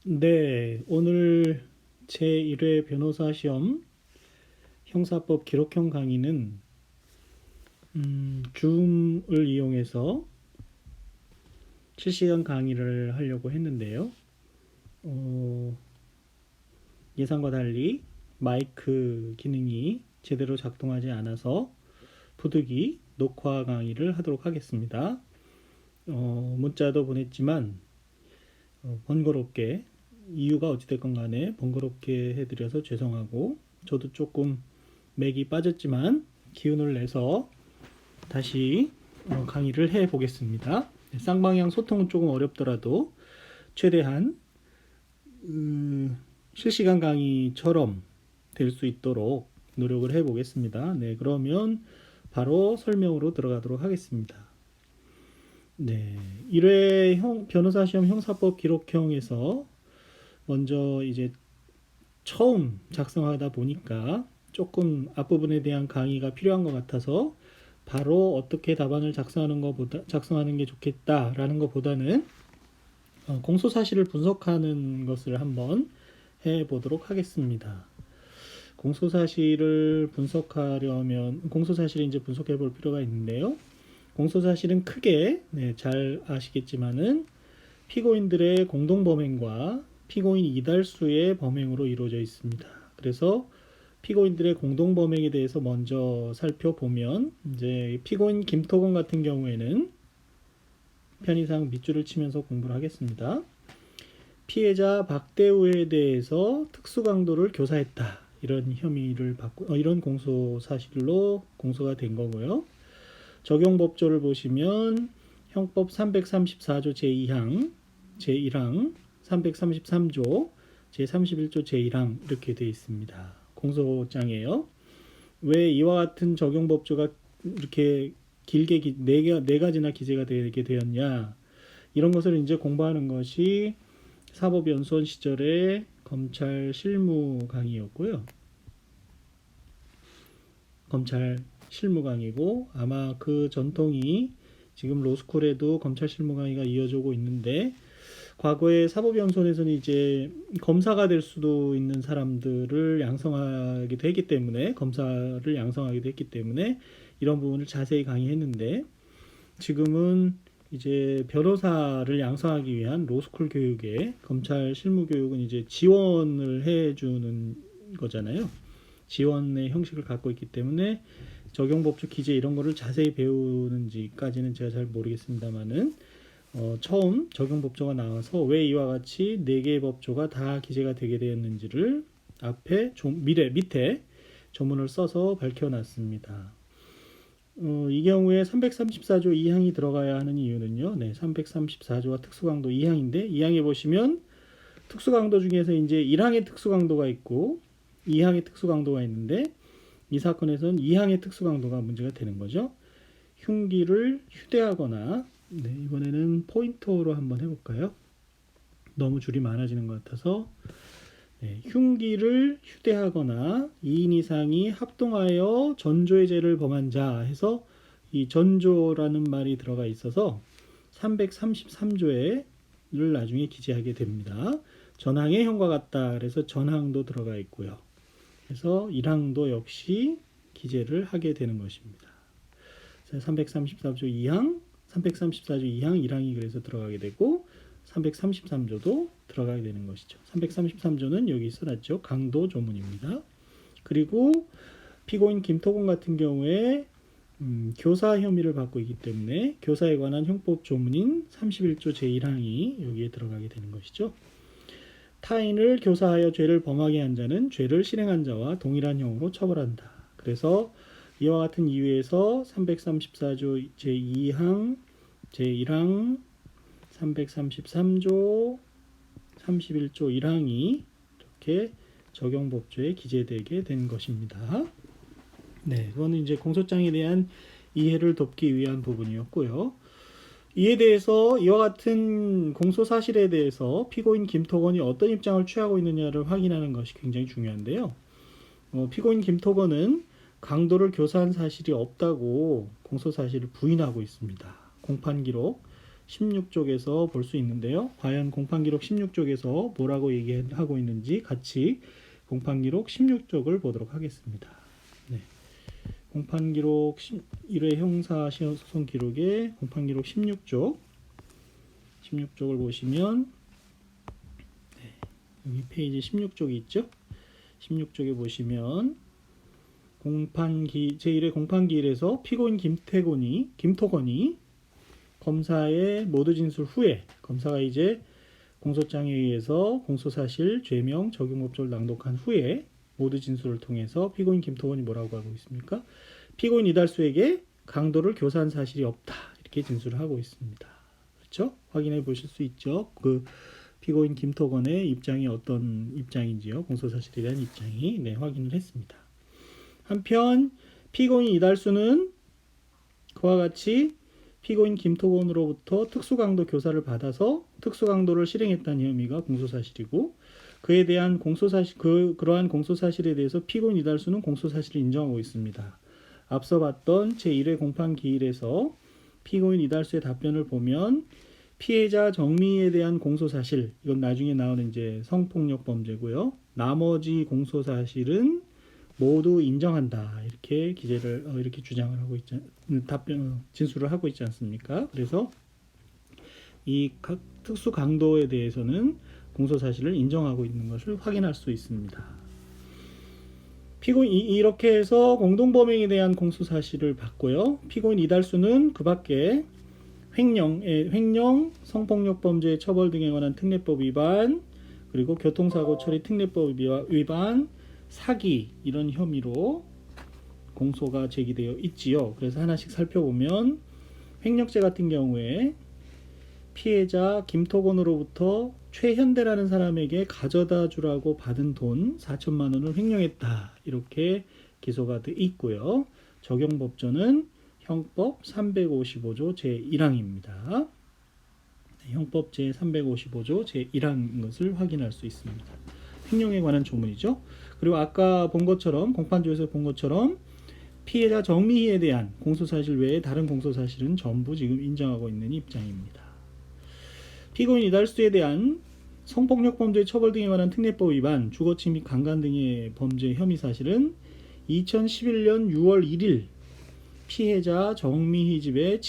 네, 오늘 제1회 변호사 시험 형사법 기록형 강의는 줌을 이용해서 실시간 강의를 하려고 했는데요. 예상과 달리 마이크 기능이 제대로 작동하지 않아서 부득이 녹화 강의를 하도록 하겠습니다. 문자도 보냈지만 번거롭게 이유가 어찌됐건 간에 번거롭게 해드려서 죄송하고 저도 조금 맥이 빠졌지만 기운을 내서 다시 강의를 해 보겠습니다. 쌍방향 소통은 조금 어렵더라도 최대한 실시간 강의처럼 될 수 있도록 노력을 해 보겠습니다. 네, 그러면 바로 설명으로 들어가도록 하겠습니다. 네, 1회 변호사 시험 형사법 기록형에서 먼저 이제 처음 작성하다 보니까 조금 앞부분에 대한 강의가 필요한 것 같아서 바로 어떻게 답안을 작성하는 게 좋겠다라는 것보다는 공소 사실을 분석하는 것을 한번 해 보도록 하겠습니다. 공소 사실을 분석하려면 공소 사실을 이제 분석해 볼 필요가 있는데요. 공소 사실은 크게 잘 아시겠지만은 피고인들의 공동 범행과 피고인 이달수의 범행으로 이루어져 있습니다. 그래서 피고인들의 공동 범행에 대해서 먼저 살펴보면 이제 피고인 김토건 같은 경우에는 편의상 밑줄을 치면서 공부를 하겠습니다. 피해자 박대우에 대해서 특수강도를 교사했다. 이런 혐의를 받고 이런 공소 사실로 공소가 된 거고요. 적용법조를 보시면 형법 334조 제2항, 제1항, 333조, 제31조 제1항 이렇게 되어 있습니다. 공소장이에요. 왜 이와 같은 적용법조가 이렇게 길게 네 가지나 기재가 되게 되었냐? 이런 것을 이제 공부하는 것이 사법연수원 시절의 검찰 실무 강의였고요. 검찰 실무 강의고 아마 그 전통이 지금 로스쿨에도 검찰 실무 강의가 이어지고 있는데 과거에 사법연수원에서는 이제 검사가 될 수도 있는 사람들을 양성하기도 했기 때문에 검사를 양성하기도 했기 때문에 이런 부분을 자세히 강의했는데 지금은 이제 변호사를 양성하기 위한 로스쿨 교육에 검찰 실무 교육은 이제 지원을 해주는 거잖아요. 지원의 형식을 갖고 있기 때문에 적용법조 기재 이런 거를 자세히 배우는지까지는 제가 잘 모르겠습니다만은 처음 적용법조가 나와서 왜 이와 같이 4개의 법조가 다 기재가 되게 되었는지를 앞에 밑에 조문을 써서 밝혀놨습니다. 이 경우에 334조 2항이 들어가야 하는 이유는요. 334조가 특수강도 2항인데 2항에 보시면 특수강도 중에서 이제 1항의 특수강도가 있고 2항의 특수강도가 있는데 이 사건에서는 2항의 특수강도가 문제가 되는 거죠. 흉기를 휴대하거나 이번에는 포인터로 한번 해볼까요? 너무 줄이 많아지는 것 같아서 흉기를 휴대하거나 2인 이상이 합동하여 전조의 죄를 범한 자 해서 이 전조라는 말이 들어가 있어서 333조를 나중에 기재하게 됩니다. 전항의 형과 같다. 그래서 전항도 들어가 있고요. 그래서 1항도 역시 기재를 하게 되는 것입니다. 334조 2항, 334조 2항, 1항이 그래서 들어가게 되고 333조도 들어가게 되는 것이죠. 333조는 여기 써놨죠. 강도 조문입니다. 그리고 피고인 김토건 같은 경우에 교사 혐의를 받고 있기 때문에 교사에 관한 형법 조문인 31조 제1항이 여기에 들어가게 되는 것이죠. 타인을 교사하여 죄를 범하게 한 자는 죄를 실행한 자와 동일한 형으로 처벌한다. 그래서 이와 같은 이유에서 334조 제2항, 제1항, 333조, 31조 1항이 이렇게 적용법조에 기재되게 된 것입니다. 그거는 이제 공소장에 대한 이해를 돕기 위한 부분이었고요. 이에 대해서 이와 같은 공소 사실에 대해서 피고인 김토건이 어떤 입장을 취하고 있느냐를 확인하는 것이 굉장히 중요한데요. 피고인 김토건은 강도를 교사한 사실이 없다고 공소 사실을 부인하고 있습니다. 공판 기록 16쪽에서 볼 수 있는데요. 과연 공판기록 16쪽에서 뭐라고 얘기하고 있는지 같이 공판기록 16쪽을 보도록 하겠습니다. 네. 공판기록 1회 형사소송 기록의 공판기록 16쪽을 보시면 여기 페이지 16쪽이 있죠. 16쪽에 보시면 제1회 공판기일에서 피고인 김토건이 검사의 모두 진술 후에 검사가 이제 공소장에 의해서 공소사실, 죄명, 적용법조를 낭독한 후에 모두 진술을 통해서 피고인 김토건이 뭐라고 하고 있습니까? 피고인 이달수에게 강도를 교사한 사실이 없다. 이렇게 진술을 하고 있습니다. 그렇죠? 확인해 보실 수 있죠. 그 피고인 김토건의 입장이 어떤 입장인지요. 공소사실에 대한 입장이 확인을 했습니다. 한편 피고인 이달수는 그와 같이 피고인 김토건으로부터 특수강도 교사를 받아서 특수강도를 실행했다는 혐의가 공소사실이고 그에 대한 그러한 공소사실에 대해서 피고인 이달수는 공소사실을 인정하고 있습니다. 앞서 봤던 제1회 공판기일에서 피고인 이달수의 답변을 보면 피해자 정미에 대한 공소사실, 이건 나중에 나오는 이제 성폭력 범죄고요. 나머지 공소사실은 모두 인정한다. 이렇게 이렇게 주장을 하고 진술을 하고 있지 않습니까? 그래서 이 각 특수 강도에 대해서는 공소사실을 인정하고 있는 것을 확인할 수 있습니다. 피고인 이렇게 해서 공동범행에 대한 공소사실을 봤고요. 피고인 이달수는 그 밖에 횡령, 성폭력 범죄 처벌 등에 관한 특례법 위반, 그리고 교통사고 처리 특례법 위반, 사기 이런 혐의로 공소가 제기되어 있지요. 그래서 하나씩 살펴보면 횡령죄 같은 경우에 피해자 김토건으로부터 최현대라는 사람에게 가져다 주라고 받은 돈 4천만 원을 횡령했다. 이렇게 기소가 되어 있고요. 적용법조는 형법 355조 제1항입니다. 형법 제355조 제1항인 것을 확인할 수 있습니다. 횡령에 관한 조문이죠. 그리고 아까 본 것처럼 공판조에서 본 것처럼 피해자 정미희에 대한 공소사실 외에 다른 공소사실은 전부 지금 인정하고 있는 입장입니다. 피고인 이달수에 대한 성폭력 범죄 처벌 등에 관한 특례법 위반, 주거침입, 강간 등의 범죄 혐의 사실은 2011년 6월 1일 피해자 정미희 집에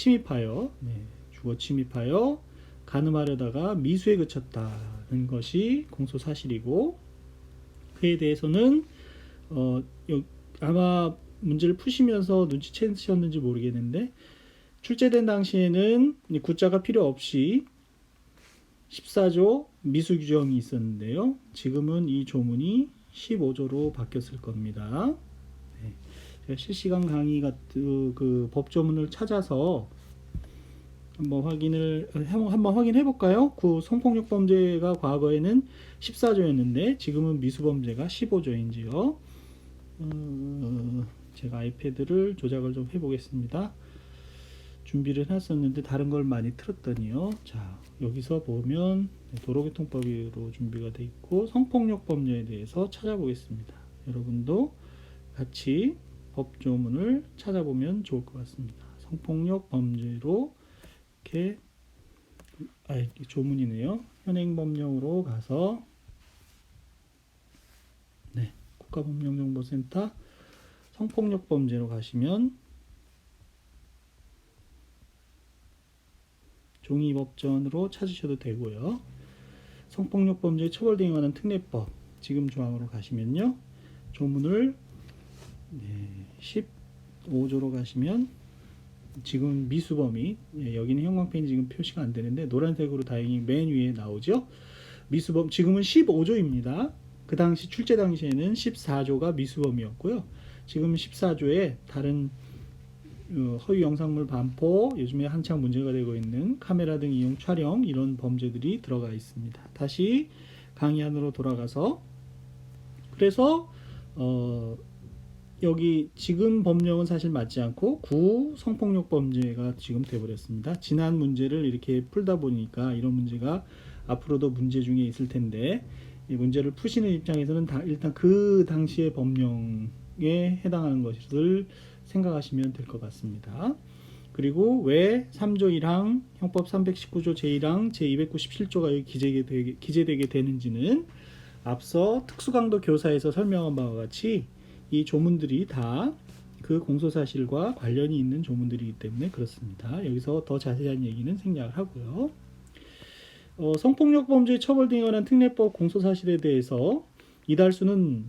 주거침입하여 간음하려다가 미수에 그쳤다는 것이 공소사실이고 그에 대해서는 아마 문제를 푸시면서 눈치채셨는지 모르겠는데 출제된 당시에는 굿자가 필요 없이 14조 미수 규정이 있었는데요. 지금은 이 조문이 15조로 바뀌었을 겁니다. 제가 실시간 강의 같은 그 법조문을 찾아서 한번 확인해 볼까요? 그 성폭력 범죄가 과거에는 14조였는데 지금은 미수범죄가 15조인지요. 제가 아이패드를 조작을 좀 해보겠습니다. 준비를 했었는데 다른 걸 많이 틀었더니요. 자, 여기서 보면 도로교통법으로 준비가 되어 있고 성폭력 범죄에 대해서 찾아보겠습니다. 여러분도 같이 법조문을 찾아보면 좋을 것 같습니다. 성폭력 범죄로 이렇게 조문이네요. 현행법령으로 가서 국가법령정보센터 성폭력 범죄로 가시면 종이법전으로 찾으셔도 되고요. 성폭력 범죄 처벌 등에 관한 특례법 지금 조항으로 가시면요. 조문을 15조로 가시면 지금 미수범이 여기는 형광펜이 지금 표시가 안 되는데 노란색으로 다행히 맨 위에 나오죠. 미수범 지금은 15조입니다. 그 당시 출제 당시에는 14조가 미수범이었고요. 지금 14조에 다른 허위 영상물 반포, 요즘에 한창 문제가 되고 있는 카메라 등 이용 촬영 이런 범죄들이 들어가 있습니다. 다시 강의 안으로 돌아가서 그래서 여기 지금 법령은 사실 맞지 않고 구 성폭력 범죄가 지금 돼버렸습니다. 지난 문제를 이렇게 풀다 보니까 이런 문제가 앞으로도 문제 중에 있을 텐데 이 문제를 푸시는 입장에서는 일단 그 당시의 법령에 해당하는 것을 생각하시면 될 것 같습니다. 그리고 왜 3조 1항 형법 319조 제1항 제297조가 여기 기재되게 되는지는 앞서 특수강도 교사에서 설명한 바와 같이 이 조문들이 다 그 공소사실과 관련이 있는 조문들이기 때문에 그렇습니다. 여기서 더 자세한 얘기는 생략을 하고요. 성폭력 범죄 처벌 등에 관한 특례법 공소사실에 대해서 이달수는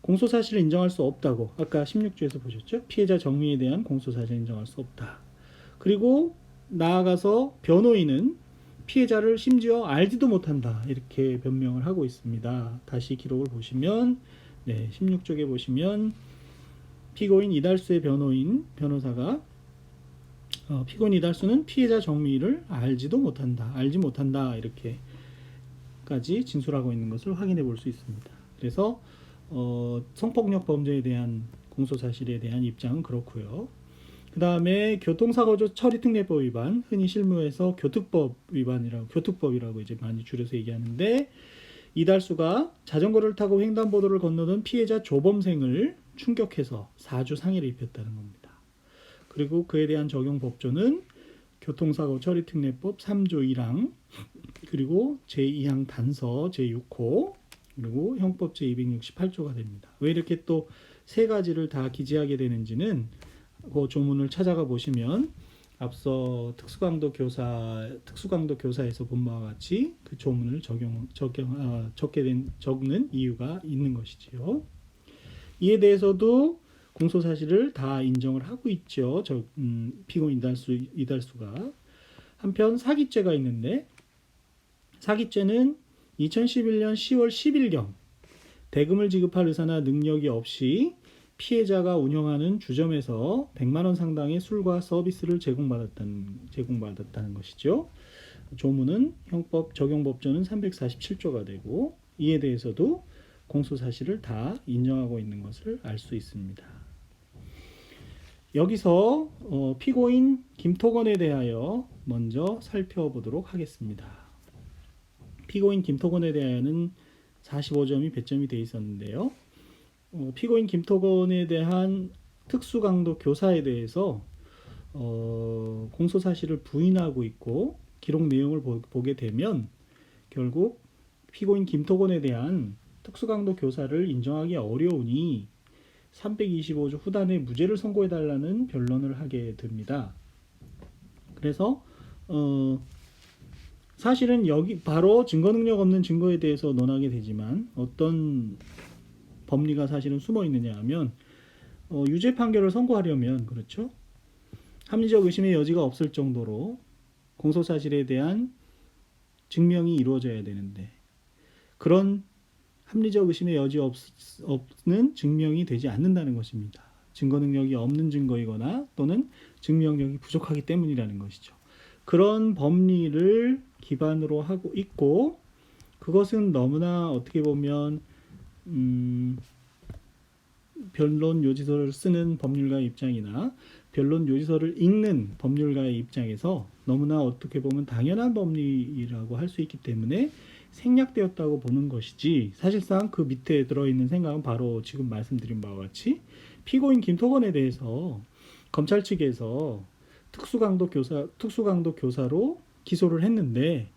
공소사실을 인정할 수 없다고 아까 16조에서 보셨죠? 피해자 정의에 대한 공소사실을 인정할 수 없다. 그리고 나아가서 변호인은 피해자를 심지어 알지도 못한다 이렇게 변명을 하고 있습니다. 다시 기록을 보시면 16쪽에 보시면 피고인 이달수의 변호사가 피고인 이달수는 피해자 정의를 알지 못한다 이렇게까지 진술하고 있는 것을 확인해 볼 수 있습니다. 그래서 성폭력 범죄에 대한 공소사실에 대한 입장은 그렇고요. 그 다음에 교통사고조 처리특례법 위반, 흔히 실무에서 교특법이라고 이제 많이 줄여서 얘기하는데 이달수가 자전거를 타고 횡단보도를 건너던 피해자 조범생을 충격해서 4주 상해를 입혔다는 겁니다. 그리고 그에 대한 적용 법조는 교통사고 처리특례법 3조 1항 그리고 제2항 단서 제6호 그리고 형법 제268조가 됩니다. 왜 이렇게 또 세 가지를 다 기재하게 되는지는 그 조문을 찾아가 보시면 앞서 특수강도 교사에서 본 바와 같이 그 조문을 적는 이유가 있는 것이지요. 이에 대해서도 공소사실을 다 인정을 하고 있죠. 피고인 이달수가. 한편 사기죄가 있는데 사기죄는 2011년 10월 10일경 대금을 지급할 의사나 능력이 없이 피해자가 운영하는 주점에서 100만 원 상당의 술과 서비스를 제공받았다는 것이죠. 조문은 형법 적용법조는 347조가 되고 이에 대해서도 공소사실을 다 인정하고 있는 것을 알 수 있습니다. 여기서 피고인 김토건에 대하여 먼저 살펴보도록 하겠습니다. 피고인 김토건에 대하여는 45점이 배점이 되어 있었는데요. 피고인 김토건에 대한 특수강도 교사에 대해서 공소사실을 부인하고 있고 기록 내용을 보게 되면 결국 피고인 김토건에 대한 특수강도 교사를 인정하기 어려우니 325조 후단에 무죄를 선고해달라는 변론을 하게 됩니다. 그래서 사실은 여기 바로 증거능력 없는 증거에 대해서 논하게 되지만 어떤 법리가 사실은 숨어 있느냐 하면 유죄 판결을 선고하려면 그렇죠? 합리적 의심의 여지가 없을 정도로 공소사실에 대한 증명이 이루어져야 되는데 그런 합리적 의심의 여지 없는 증명이 되지 않는다는 것입니다. 증거 능력이 없는 증거이거나 또는 증명력이 부족하기 때문이라는 것이죠. 그런 법리를 기반으로 하고 있고 그것은 너무나 어떻게 보면 변론 요지서를 쓰는 법률가의 입장이나 변론 요지서를 읽는 법률가의 입장에서 너무나 어떻게 보면 당연한 법리라고 할 수 있기 때문에 생략되었다고 보는 것이지 사실상 그 밑에 들어있는 생각은 바로 지금 말씀드린 바와 같이 피고인 김토건에 대해서 검찰 측에서 특수강도 교사로 기소를 했는데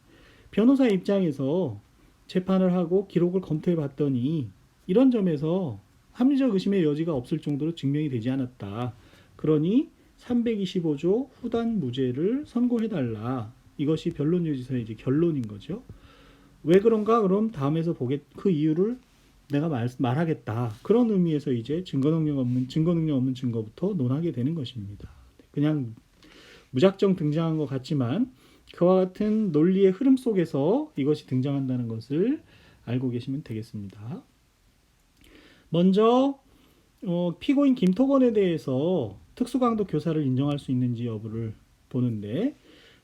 변호사 입장에서 재판을 하고 기록을 검토해 봤더니 이런 점에서 합리적 의심의 여지가 없을 정도로 증명이 되지 않았다. 그러니 325조 후단 무죄를 선고해달라. 이것이 변론 요지서의 이제 결론인 거죠. 왜 그런가? 그럼 다음에서 그 이유를 내가 말하겠다. 그런 의미에서 이제 증거 능력 없는 증거부터 논하게 되는 것입니다. 그냥 무작정 등장한 것 같지만 그와 같은 논리의 흐름 속에서 이것이 등장한다는 것을 알고 계시면 되겠습니다. 먼저 피고인 김토건에 대해서 특수강도 교사를 인정할 수 있는지 여부를 보는데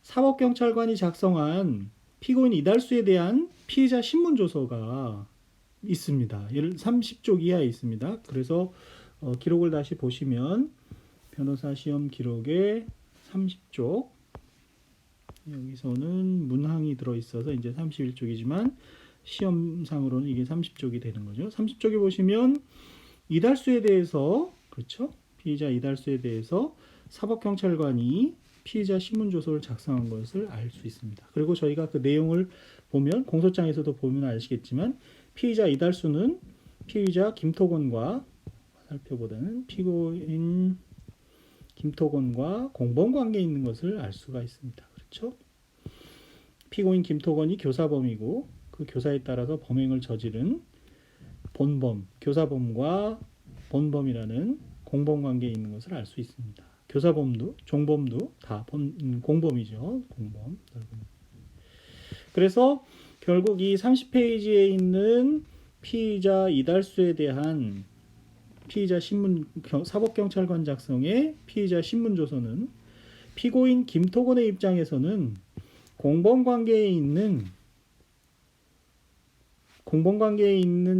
사법경찰관이 작성한 피고인 이달수에 대한 피해자 신문조서가 있습니다. 30쪽 이하에 있습니다. 그래서 기록을 다시 보시면 변호사 시험 기록에 30쪽 여기서는 문항이 들어있어서 이제 31쪽이지만 시험상으로는 이게 30쪽이 되는 거죠. 30쪽에 보시면 이달수에 대해서 그렇죠? 피의자 이달수에 대해서 사법경찰관이 피의자 신문조서를 작성한 것을 알 수 있습니다. 그리고 저희가 그 내용을 보면 공소장에서도 보면 아시겠지만 피의자 이달수는 피의자 김토건과 살펴보다는 피고인 김토건과 공범 관계에 있는 것을 알 수가 있습니다. 그렇죠? 피고인 김토건이 교사범이고 그 교사에 따라서 범행을 저지른 본범, 교사범과 본범이라는 공범 관계에 있는 것을 알 수 있습니다. 교사범도 종범도 다 공범이죠. 공범. 그래서 결국 이 30페이지에 있는 피의자 이달수에 대한 피의자 신문 사법경찰관 작성의 피의자 신문조서는 피고인 김토건의 입장에서는 공범 관계에 있는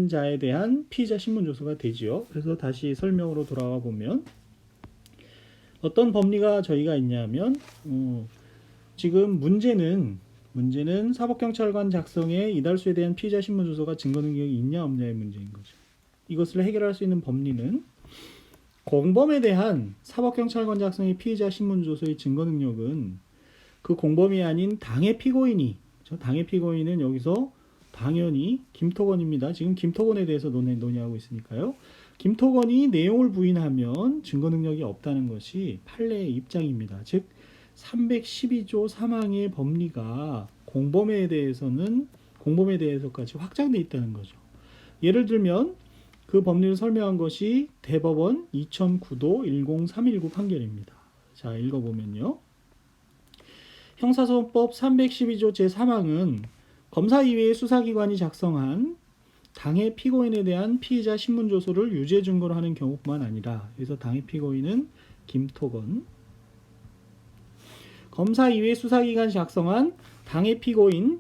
자에 대한 피의자 신문조서가 되지요. 그래서 다시 설명으로 돌아와 보면 어떤 법리가 저희가 있냐면 지금 문제는 사법경찰관 작성의 이달수에 대한 피의자 신문조서가 증거 능력이 있냐 없냐의 문제인 거죠. 이것을 해결할 수 있는 법리는 공범에 대한 사법경찰관 작성의 피의자 신문조서의 증거 능력은 그 공범이 아닌 당의 피고인은 여기서 당연히 김토건입니다. 지금 김토건에 대해서 논의하고 있으니까요. 김토건이 내용을 부인하면 증거 능력이 없다는 것이 판례의 입장입니다. 즉 312조 3항의 법리가 공범에 대해서까지 확장되어 있다는 거죠. 예를 들면 그 법리를 설명한 것이 대법원 2009도 10319 판결입니다. 자, 읽어보면요. 형사소송법 312조 제3항은 검사 이외의 수사기관이 작성한 당의 피고인에 대한 피의자 신문조서를 유죄 증거로 하는 경우뿐만 아니라, 그래서 당의 피고인은 김토건, 검사 이외의 수사기관이 작성한 당의 피고인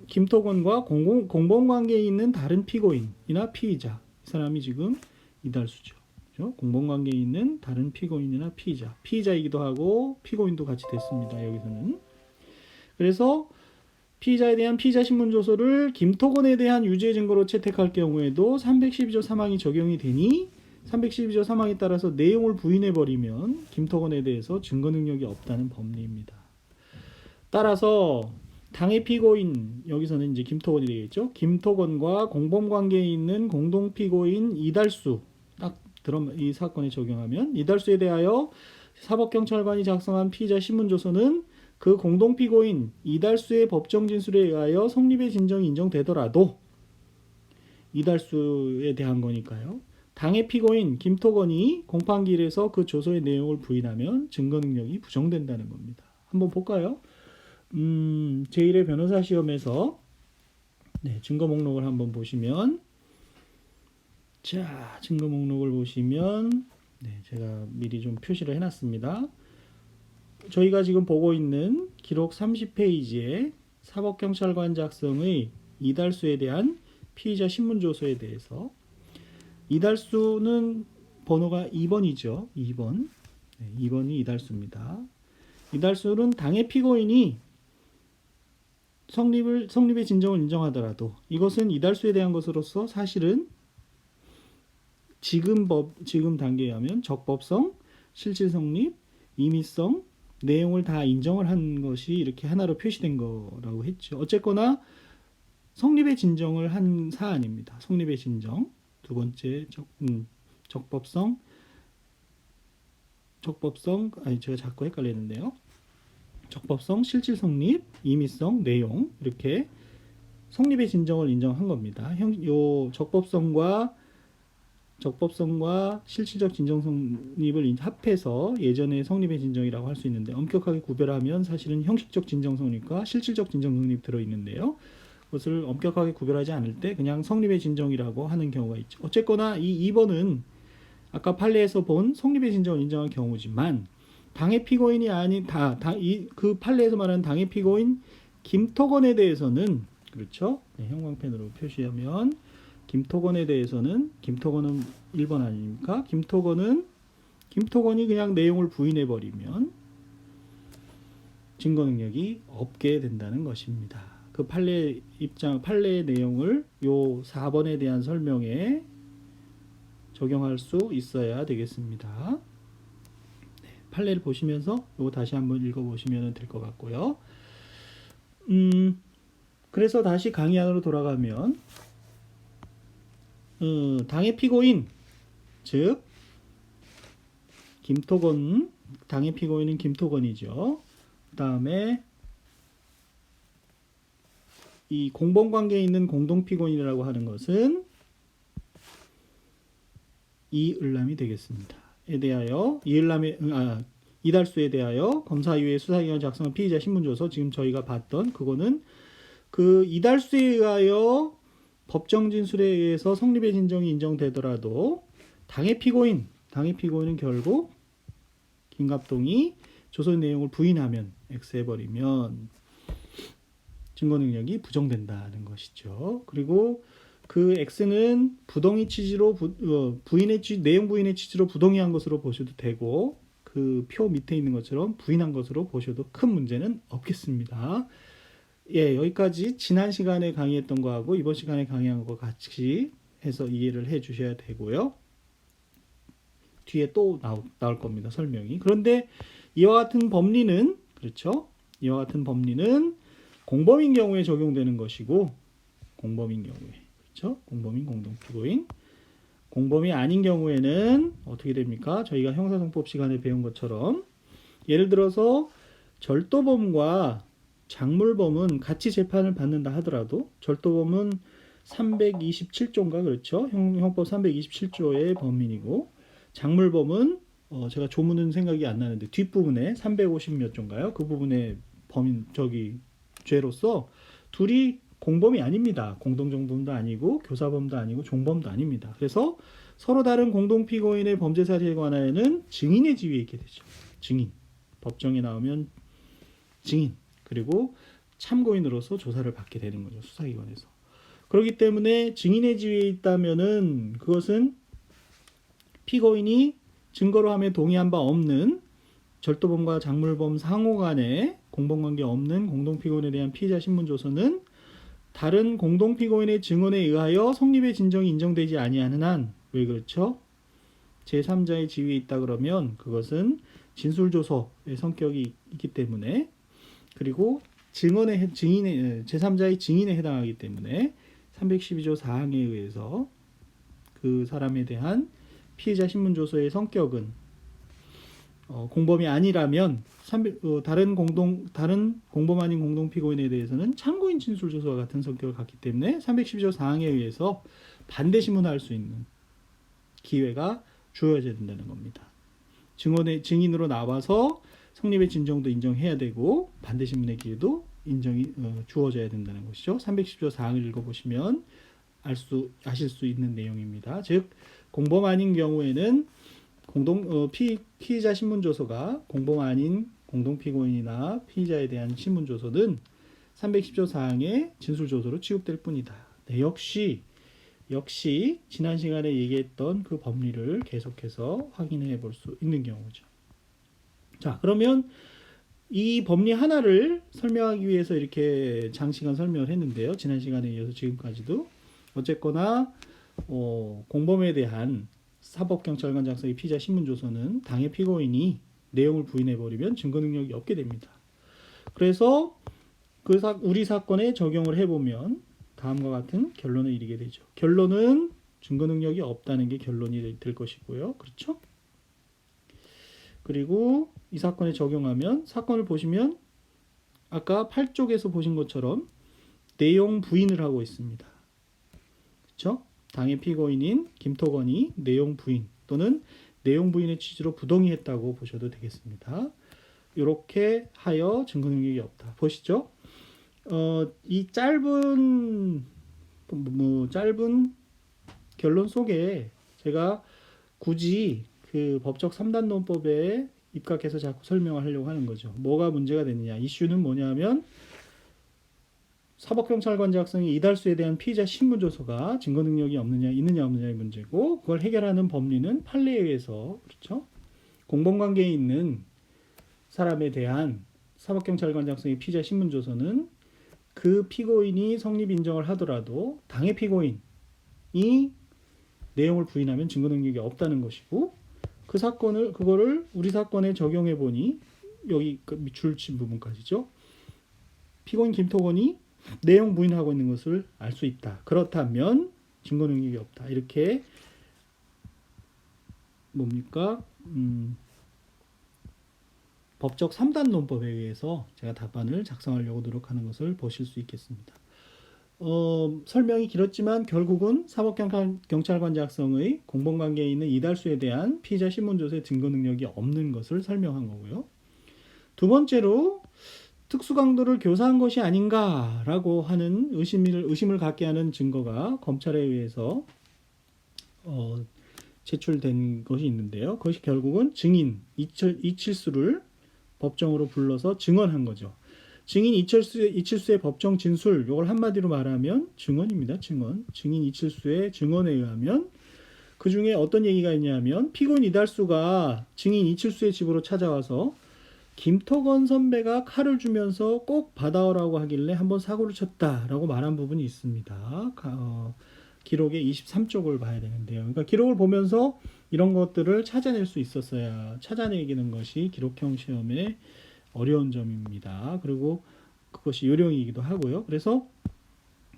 김토건과 공범관계에 있는 다른 피고인이나 피의자, 이 사람이 지금 이달수죠. 그렇죠? 공범관계에 있는 다른 피고인이나 피의자이기도 하고 피고인도 같이 됐습니다. 여기서는. 그래서 피의자에 대한 피의자 신문조서를 김토건에 대한 유죄 증거로 채택할 경우에도 312조 3항이 적용이 되니 312조 3항에 따라서 내용을 부인해버리면 김토건에 대해서 증거 능력이 없다는 법리입니다. 따라서 당의 피고인, 여기서는 이제 김토건이 되겠죠. 김토건과 공범관계에 있는 공동피고인 이달수, 딱 이 사건에 적용하면 이달수에 대하여 사법경찰관이 작성한 피의자 신문조서는 그 공동피고인 이달수의 법정 진술에 의하여 성립의 진정이 인정되더라도, 이달수에 대한 거니까요. 당의 피고인 김토건이 공판기일에서 그 조서의 내용을 부인하면 증거 능력이 부정된다는 겁니다. 한번 볼까요? 제1회 변호사 시험에서 증거 목록을 한번 보시면, 자, 증거 목록을 보시면 제가 미리 좀 표시를 해놨습니다. 저희가 지금 보고 있는 기록 30페이지에 사법경찰관 작성의 이달수에 대한 피의자 신문조서에 대해서, 이달수는 번호가 2번이죠. 2번. 2번이 이달수입니다. 이달수는 당의 피고인이 성립의 진정을 인정하더라도 이것은 이달수에 대한 것으로서 사실은 지금 단계에 하면 적법성, 실질 성립, 임의성, 내용을 다 인정을 한 것이 이렇게 하나로 표시된 거라고 했죠. 어쨌거나 성립의 진정을 한 사안입니다. 성립의 진정. 두 번째 적법성, 제가 자꾸 헷갈리는데요. 적법성, 실질 성립, 임의성, 내용, 이렇게 성립의 진정을 인정한 겁니다. 요 적법성과 실질적 진정 성립을 합해서 예전에 성립의 진정이라고 할 수 있는데, 엄격하게 구별하면 사실은 형식적 진정 성립과 실질적 진정 성립 들어있는데요. 그것을 엄격하게 구별하지 않을 때 그냥 성립의 진정이라고 하는 경우가 있죠. 어쨌거나 이 2번은 아까 판례에서 본 성립의 진정을 인정한 경우지만, 당의 피고인이 아닌 그 판례에서 말하는 당의 피고인 김토건에 대해서는, 그렇죠? 형광펜으로 표시하면 김토건에 대해서는, 김토건은 1번 아닙니까? 김토건이 그냥 내용을 부인해버리면 증거 능력이 없게 된다는 것입니다. 그 판례의 내용을 요 4번에 대한 설명에 적용할 수 있어야 되겠습니다. 판례를 보시면서 이거 다시 한번 읽어보시면 될 것 같고요. 그래서 다시 강의 안으로 돌아가면 당의 피고인, 즉 김토건, 당의 피고인은 김토건이죠. 그 다음에 이 공범관계에 있는 공동피고인이라고 하는 것은 이을남이 되겠습니다. 에 대하여 이달수에 대하여 검사위의 수사기관 작성한 피의자 신문조서, 지금 저희가 봤던 그거는 그 이달수에 의하여 법정 진술에 의해서 성립의 진정이 인정되더라도 당의 피고인은 결국 김갑동이 조서 내용을 부인하면 X해버리면 증거 능력이 부정된다는 것이죠. 그리고 그 X는 부동의 취지로 내용 부인의 취지로 부동의한 것으로 보셔도 되고, 그 표 밑에 있는 것처럼 부인한 것으로 보셔도 큰 문제는 없겠습니다. 예, 여기까지 지난 시간에 강의했던 거하고 이번 시간에 강의한 거 같이 해서 이해를 해 주셔야 되고요. 뒤에 또 나올 겁니다, 설명이. 그런데 이와 같은 법리는, 그렇죠? 이와 같은 법리는 공범인 경우에 적용되는 것이고, 공범인 경우에, 그렇죠? 공범인 공동피고인. 공범이 아닌 경우에는 어떻게 됩니까? 저희가 형사성법 시간에 배운 것처럼, 예를 들어서 절도범과 작물범은 같이 재판을 받는다 하더라도, 절도범은 327조인가, 그렇죠? 형법 327조의 범인이고, 작물범은 제가 조문은 생각이 안 나는데 뒷부분에 350몇 조인가요? 그 부분에 죄로서 둘이 공범이 아닙니다. 공동정범도 아니고 교사범도 아니고 종범도 아닙니다. 그래서 서로 다른 공동피고인의 범죄 사실에 관하여는 증인의 지위에 있게 되죠. 증인. 법정에 나오면 증인. 그리고 참고인으로서 조사를 받게 되는 거죠. 수사기관에서. 그렇기 때문에 증인의 지위에 있다면은 그것은 피고인이 증거로 함에 동의한 바 없는 절도범과 작물범 상호 간에 공범관계 없는 공동피고인에 대한 피의자 신문조서는 다른 공동피고인의 증언에 의하여 성립의 진정이 인정되지 아니하는 한, 왜 그렇죠? 제3자의 지위에 있다 그러면 그것은 진술조서의 성격이 있기 때문에, 그리고 제3자의 증인에 해당하기 때문에 312조 4항에 의해서 그 사람에 대한 피의자 신문조서의 성격은 공범이 아니라면 다른 공범 아닌 공동피고인에 대해서는 참고인 진술조서와 같은 성격을 갖기 때문에 312조 4항에 의해서 반대 신문할 수 있는 기회가 주어져야 된다는 겁니다. 증인으로 나와서 성립의 진정도 인정해야 되고 반대 신문의 기회도 주어져야 된다는 것이죠. 310조 4항을 읽어보시면 아실 수 있는 내용입니다. 즉 공범 아닌 경우에는 피의자 신문조서가 공범 아닌 공동피고인이나 피의자에 대한 신문조서는 310조 4항의 진술조서로 취급될 뿐이다. 네, 역시 지난 시간에 얘기했던 그 법리를 계속해서 확인해 볼 수 있는 경우죠. 자, 그러면 이 법리 하나를 설명하기 위해서 이렇게 장시간 설명을 했는데요. 지난 시간에 이어서 지금까지도 어쨌거나 공범에 대한 사법경찰관 작성의 피의자 신문조서는 당의 피고인이 내용을 부인해버리면 증거 능력이 없게 됩니다. 그래서 우리 사건에 적용을 해보면 다음과 같은 결론을 이르게 되죠. 결론은 증거 능력이 없다는 게 결론이 될 것이고요. 그렇죠? 그리고 이 사건에 적용하면 사건을 보시면 아까 8쪽에서 보신 것처럼 내용 부인을 하고 있습니다. 그렇죠? 당의 피고인인 김토건이 내용 부인 또는 내용 부인의 취지로 부동의했다고 보셔도 되겠습니다. 이렇게 하여 증거 능력이 없다. 보시죠. 이 짧은 결론 속에 제가 굳이 그 법적 3단 논법에 입각해서 자꾸 설명을 하려고 하는 거죠. 뭐가 문제가 되느냐. 이슈는 뭐냐면 사법경찰관 작성의 이달수에 대한 피의자 신문조서가 증거 능력이 있느냐 없느냐의 문제고, 그걸 해결하는 법리는 판례에 의해서, 그렇죠? 공범관계에 있는 사람에 대한 사법경찰관 작성의 피의자 신문조서는 그 피고인이 성립 인정을 하더라도 당의 피고인이 내용을 부인하면 증거 능력이 없다는 것이고, 그거를 우리 사건에 적용해 보니 여기 그 줄친 부분까지죠. 피고인 김토건이 내용 부인하고 있는 것을 알 수 있다. 그렇다면 증거 능력이 없다. 이렇게 뭡니까? 법적 3단 논법에 의해서 제가 답안을 작성하려고 노력하는 것을 보실 수 있겠습니다. 설명이 길었지만 결국은 사법경찰관자 학생의 공범관계에 있는 이달수에 대한 피의자 신문조서의 증거 능력이 없는 것을 설명한 거고요. 두 번째로 특수강도를 교사한 것이 아닌가라고 하는 의심을 갖게 하는 증거가 검찰에 의해서 제출된 것이 있는데요. 그것이 결국은 증인 이칠수를 법정으로 불러서 증언한 거죠. 증인 이칠수의 법정 진술, 이걸 한마디로 말하면 증언입니다. 증인 이칠수의 증언에 의하면 그 중에 어떤 얘기가 있냐면 피고인 이달수가 증인 이칠수의 집으로 찾아와서 김토건 선배가 칼을 주면서 꼭 받아오라고 하길래 한번 사고를 쳤다라고 말한 부분이 있습니다. 기록의 23쪽을 봐야 되는데요. 그러니까 기록을 보면서 이런 것들을 찾아낼 수 있었어야 찾아내기는 것이 기록형 시험의 어려운 점입니다. 그리고 그것이 요령이기도 하고요. 그래서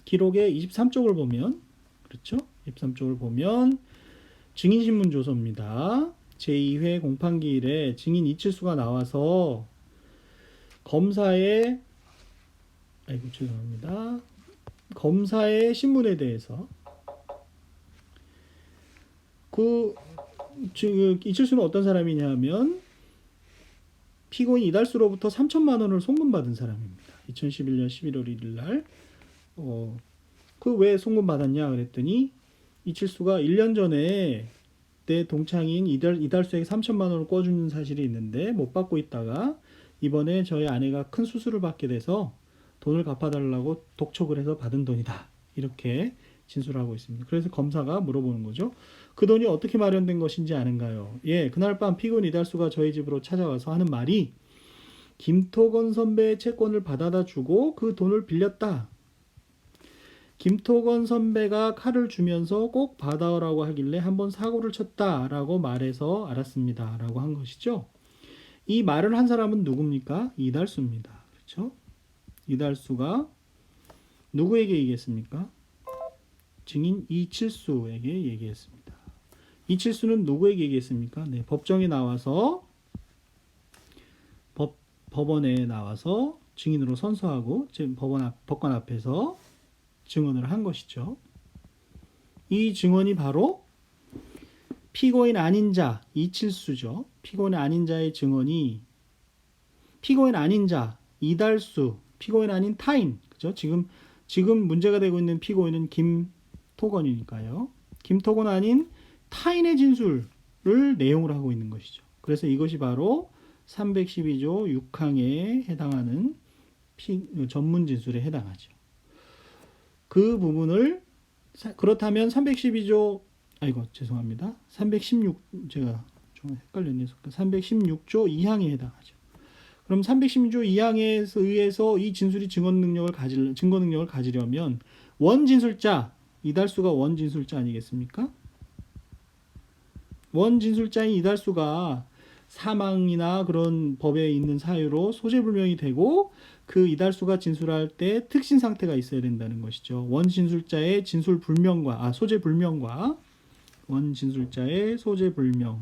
기록의 23쪽을 보면 그렇죠? 23쪽을 보면 증인신문 조서입니다. 제2회 공판기일에 증인 이칠수가 나와서 검사의 신문에 대해서 이칠수는 어떤 사람이냐면 피고인 이달수로부터 3천만 원을 송금받은 사람입니다. 2011년 11월 1일 날 그 왜 송금받았냐 그랬더니 이칠수가 1년 전에 내 동창인 이달수에게 3천만 원을 꿔주는 사실이 있는데 못 받고 있다가 이번에 저희 아내가 큰 수술을 받게 돼서 돈을 갚아달라고 독촉을 해서 받은 돈이다. 이렇게 진술하고 있습니다. 그래서 검사가 물어보는 거죠. 그 돈이 어떻게 마련된 것인지 아는가요? 예, 그날 밤 피고인 이달수가 저희 집으로 찾아와서 하는 말이 김토건 선배의 채권을 받아다 주고 그 돈을 빌렸다. 김토건 선배가 칼을 주면서 꼭 받아오라고 하길래 한번 사고를 쳤다라고 말해서 알았습니다. 라고 한 것이죠. 이 말을 한 사람은 누굽니까? 이달수입니다. 그렇죠? 이달수가 누구에게 얘기했습니까? 증인 이칠수에게 얘기했습니다. 이칠수는 누구에게 얘기했습니까? 네, 법정에 나와서 법원에 나와서 증인으로 선서하고 법관 앞에서 증언을 한 것이죠. 이 증언이 바로 피고인 아닌 자 이칠수죠. 피고인 아닌 자의 증언이 피고인 아닌 자 이달수, 피고인 아닌 타인, 그죠? 지금 문제가 되고 있는 피고인은 김토건이니까요. 김토건 아닌 타인의 진술을 내용으로 하고 있는 것이죠. 그래서 이것이 바로 312조 6항에 해당하는 전문 진술에 해당하죠. 그 부분을 그렇다면 312조 316 제가 좀 헷갈렸네요. 316조 2항에 해당하죠. 그럼 316조 2항에 의해서 이 진술이 증거 능력을 가지려면 원진술자 이달수가 원진술자 아니겠습니까? 원진술자인 이달수가 사망이나 그런 법에 있는 사유로 소재불명이 되고 그 이달수가 진술할 때 특신 상태가 있어야 된다는 것이죠. 원진술자의 소재불명과 원진술자의 소재불명과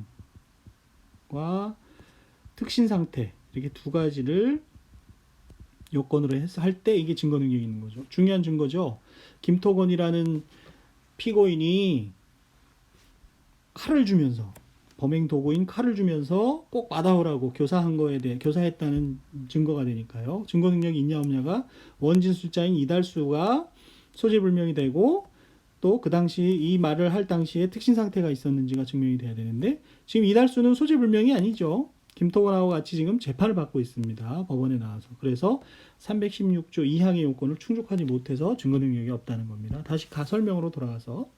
특신 상태 이렇게 두 가지를 요건으로 해서 할 때 이게 증거 능력이 있는 거죠. 중요한 증거죠. 김토건이라는 피고인이 칼을 주면서 범행 도구인 칼을 주면서 꼭 받아오라고 교사했다는 증거가 되니까요. 증거 능력이 있냐 없냐가 원진술자인 이달수가 소재불명이 되고 또 그 당시 이 말을 할 당시에 특신 상태가 있었는지가 증명이 돼야 되는데 지금 이달수는 소재불명이 아니죠. 김토건하고 같이 지금 재판을 받고 있습니다. 법원에 나와서. 그래서 316조 2항의 요건을 충족하지 못해서 증거 능력이 없다는 겁니다. 다시 설명으로 돌아가서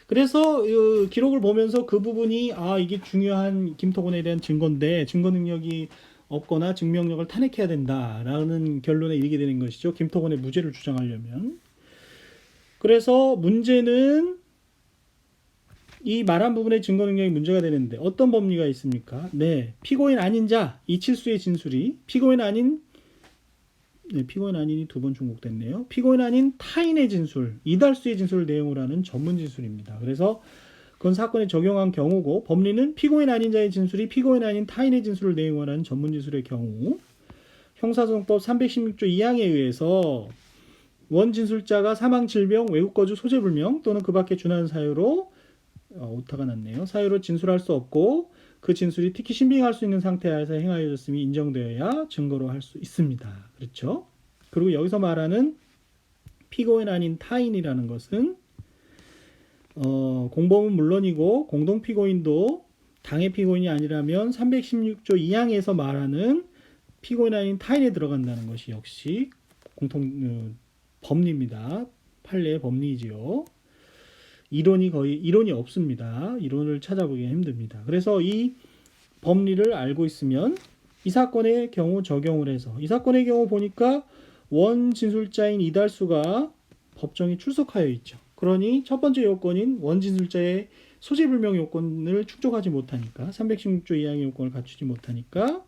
그래서 기록을 보면서 그 부분이 이게 중요한 김토건에 대한 증거인데 증거 능력이 없거나 증명력을 탄핵해야 된다라는 결론에 이르게 되는 것이죠. 김토건의 무죄를 주장하려면. 그래서 문제는 이 말한 부분의 증거 능력이 문제가 되는데 어떤 법리가 있습니까? 네, 피고인 아닌 자 이칠수의 진술이 피고인 아닌 피고인 아닌이 두 번 중복됐네요. 피고인 아닌 타인의 진술, 이달수의 진술을 내용으로 하는 전문 진술입니다. 그래서 그건 사건에 적용한 경우고 법리는 피고인 아닌 자의 진술이 피고인 아닌 타인의 진술을 내용으로 하는 전문 진술의 경우 형사소송법 316조 2항에 의해서 원진술자가 사망, 질병, 외국 거주, 소재 불명 또는 그 밖에 준하는 사유로 오타가 났네요. 사유로 진술할 수 없고 그 진술이 특히 신빙할 수 있는 상태에서 행하여졌음이 인정되어야 증거로 할 수 있습니다. 그렇죠? 그리고 여기서 말하는 피고인 아닌 타인이라는 것은 공범은 물론이고 공동 피고인도 당해 피고인이 아니라면 316조 2항에서 말하는 피고인 아닌 타인에 들어간다는 것이 역시 공통 법리입니다. 판례의 법리이지요. 이론이 없습니다. 이론을 찾아보기 힘듭니다. 그래서 이 법리를 알고 있으면 이 사건의 경우 적용을 해서 이 사건의 경우 보니까 원 진술자인 이달수가 법정에 출석하여 있죠. 그러니 첫 번째 요건인 원 진술자의 소재불명 요건을 충족하지 못하니까 316조 2항의 요건을 갖추지 못하니까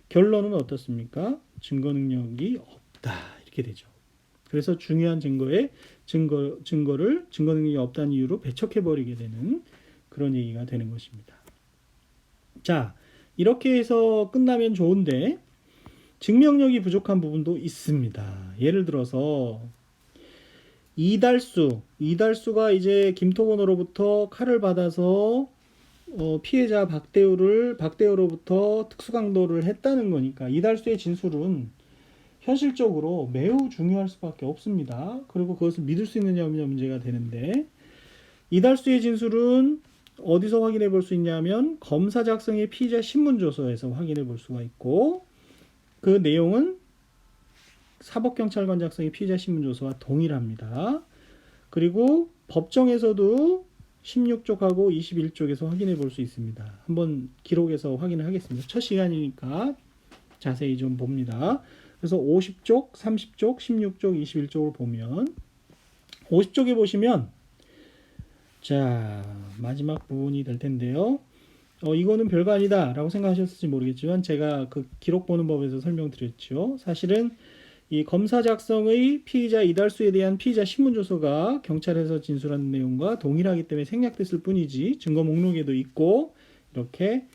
결론은 어떻습니까? 증거 능력이 없다 이렇게 되죠. 그래서 중요한 증거 능력이 없다는 이유로 배척해버리게 되는 그런 얘기가 되는 것입니다. 자, 이렇게 해서 끝나면 좋은데 증명력이 부족한 부분도 있습니다. 예를 들어서 이달수가 이제 김토건으로부터 칼을 받아서 피해자 박대우로부터 특수강도를 했다는 거니까 이달수의 진술은 현실적으로 매우 중요할 수밖에 없습니다. 그리고 그것을 믿을 수 있느냐 없느냐 문제가 되는데 이달수의 진술은 어디서 확인해 볼 수 있냐면 검사 작성의 피의자 신문조서에서 확인해 볼 수가 있고 그 내용은 사법경찰관 작성의 피의자 신문조서와 동일합니다. 그리고 법정에서도 16쪽하고 21쪽에서 확인해 볼 수 있습니다. 한번 기록에서 확인을 하겠습니다. 첫 시간이니까 자세히 좀 봅니다. 그래서 50쪽, 30쪽, 16쪽, 21쪽을 보면 50쪽에 보시면 자 마지막 부분이 될 텐데요. 이거는 별거 아니다 라고 생각하셨을지 모르겠지만 제가 그 기록 보는 법에서 설명드렸죠. 사실은 이 검사 작성의 피의자 이달수에 대한 피의자 신문조서가 경찰에서 진술한 내용과 동일하기 때문에 생략됐을 뿐이지 증거 목록에도 있고 이렇게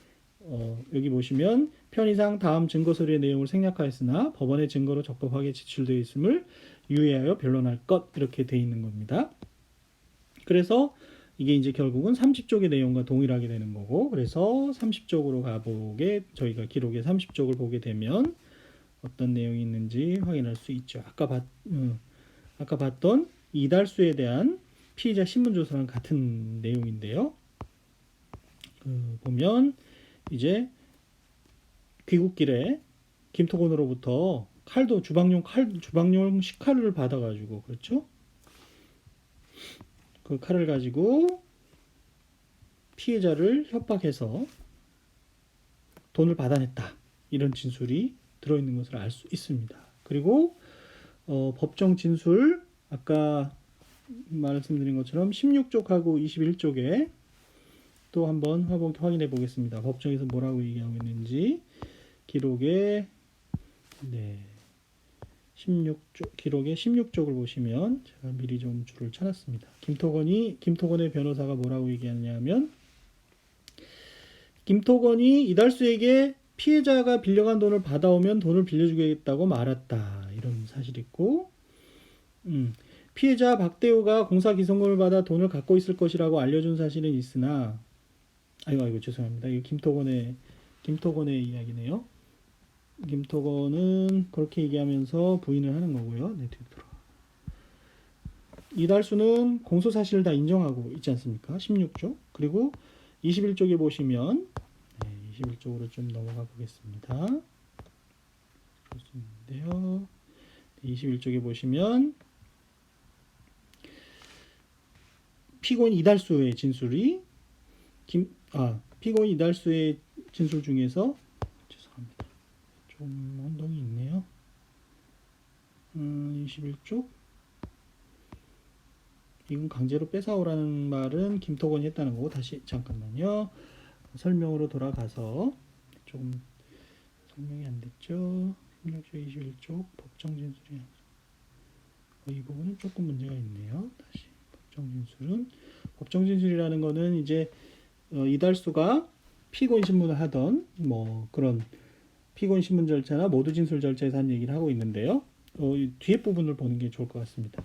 여기 보시면 편의상 다음 증거 서류의 내용을 생략하였으나 법원의 증거로 적법하게 제출되어 있음을 유의하여 변론할 것 이렇게 되어 있는 겁니다. 그래서 이게 이제 결국은 30쪽의 내용과 동일하게 되는 거고 그래서 30쪽으로 저희가 기록의 30쪽을 보게 되면 어떤 내용이 있는지 확인할 수 있죠. 아까 봤던 이달수에 대한 피의자 신문조서랑 같은 내용인데요. 보면 이제 귀국길에 김토건으로부터 주방용 식칼을 받아가지고 그렇죠? 그 칼을 가지고 피해자를 협박해서 돈을 받아냈다 이런 진술이 들어있는 것을 알 수 있습니다. 그리고 법정 진술 아까 말씀드린 것처럼 16쪽하고 21쪽에 또 한번 확인해 보겠습니다. 법정에서 뭐라고 얘기하고 있는지 기록에 16쪽을 보시면 제가 미리 좀 줄을 쳐놨습니다. 김토건의 변호사가 뭐라고 얘기하냐면 김토건이 이달수에게 피해자가 빌려간 돈을 받아오면 돈을 빌려주겠다고 말했다. 이런 사실이 있고 피해자 박대우가 공사 기성금을 받아 돈을 갖고 있을 것이라고 알려준 사실은 있으나 아이고 죄송합니다. 이거 김토건의 이야기네요. 김토건은 그렇게 얘기하면서 부인을 하는 거고요. 이달수는 공소 사실을 다 인정하고 있지 않습니까? 16쪽. 그리고 21쪽에 보시면 21쪽으로 좀 넘어가 보겠습니다. 볼 수 있는데요. 21쪽에 보시면 피고인 이달수의 진술이 피고인 이달수의 진술 중에서 죄송합니다. 좀 혼동이 있네요. 21쪽 이건 강제로 뺏어오라는 말은 김토건이 했다는 거고, 다시 잠깐만요. 설명으로 돌아가서 조금 설명이 안 됐죠. 16조 21쪽 법정 진술이 이 부분은 조금 문제가 있네요. 다시 법정 진술이라는 거는 이제 이달수가 피고인 신문을 하던 뭐 그런 피고인 신문 절차나 모두 진술 절차에서 한 얘기를 하고 있는데요. 이 뒤에 부분을 보는 게 좋을 것 같습니다.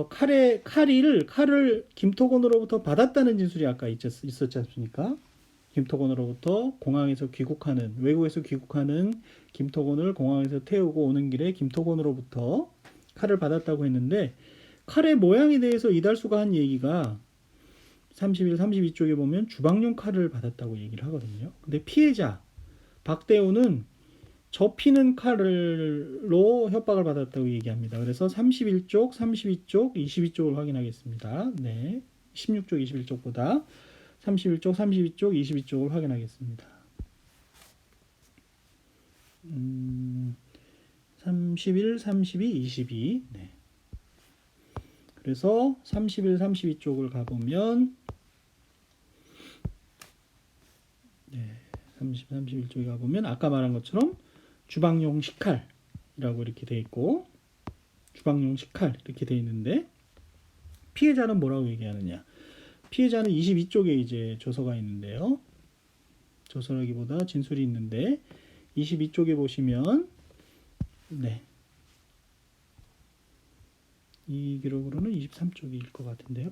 칼을 김토건으로부터 받았다는 진술이 아까 있었지 않습니까? 김토건으로부터 외국에서 귀국하는 김토건을 공항에서 태우고 오는 길에 김토건으로부터 칼을 받았다고 했는데, 칼의 모양에 대해서 이달수가 한 얘기가 31, 32쪽에 보면 주방용 칼을 받았다고 얘기를 하거든요. 근데 피해자 박대우는 접히는 칼로 협박을 받았다고 얘기합니다. 그래서 31쪽, 32쪽, 22쪽을 확인하겠습니다. 네, 16쪽, 21쪽보다 31쪽, 32쪽, 22쪽을 확인하겠습니다. 31, 32, 22. 네. 그래서 31, 32쪽을 가보면 30, 31쪽에 가보면 아까 말한 것처럼 주방용 식칼이라고 이렇게 돼 있고, 주방용 식칼 이렇게 돼 있는데, 피해자는 뭐라고 얘기하느냐? 피해자는 22쪽에 이제 조서가 있는데요. 조서라기보다 진술이 있는데 22쪽에 보시면 이 기록으로는 23쪽일 것 같은데요.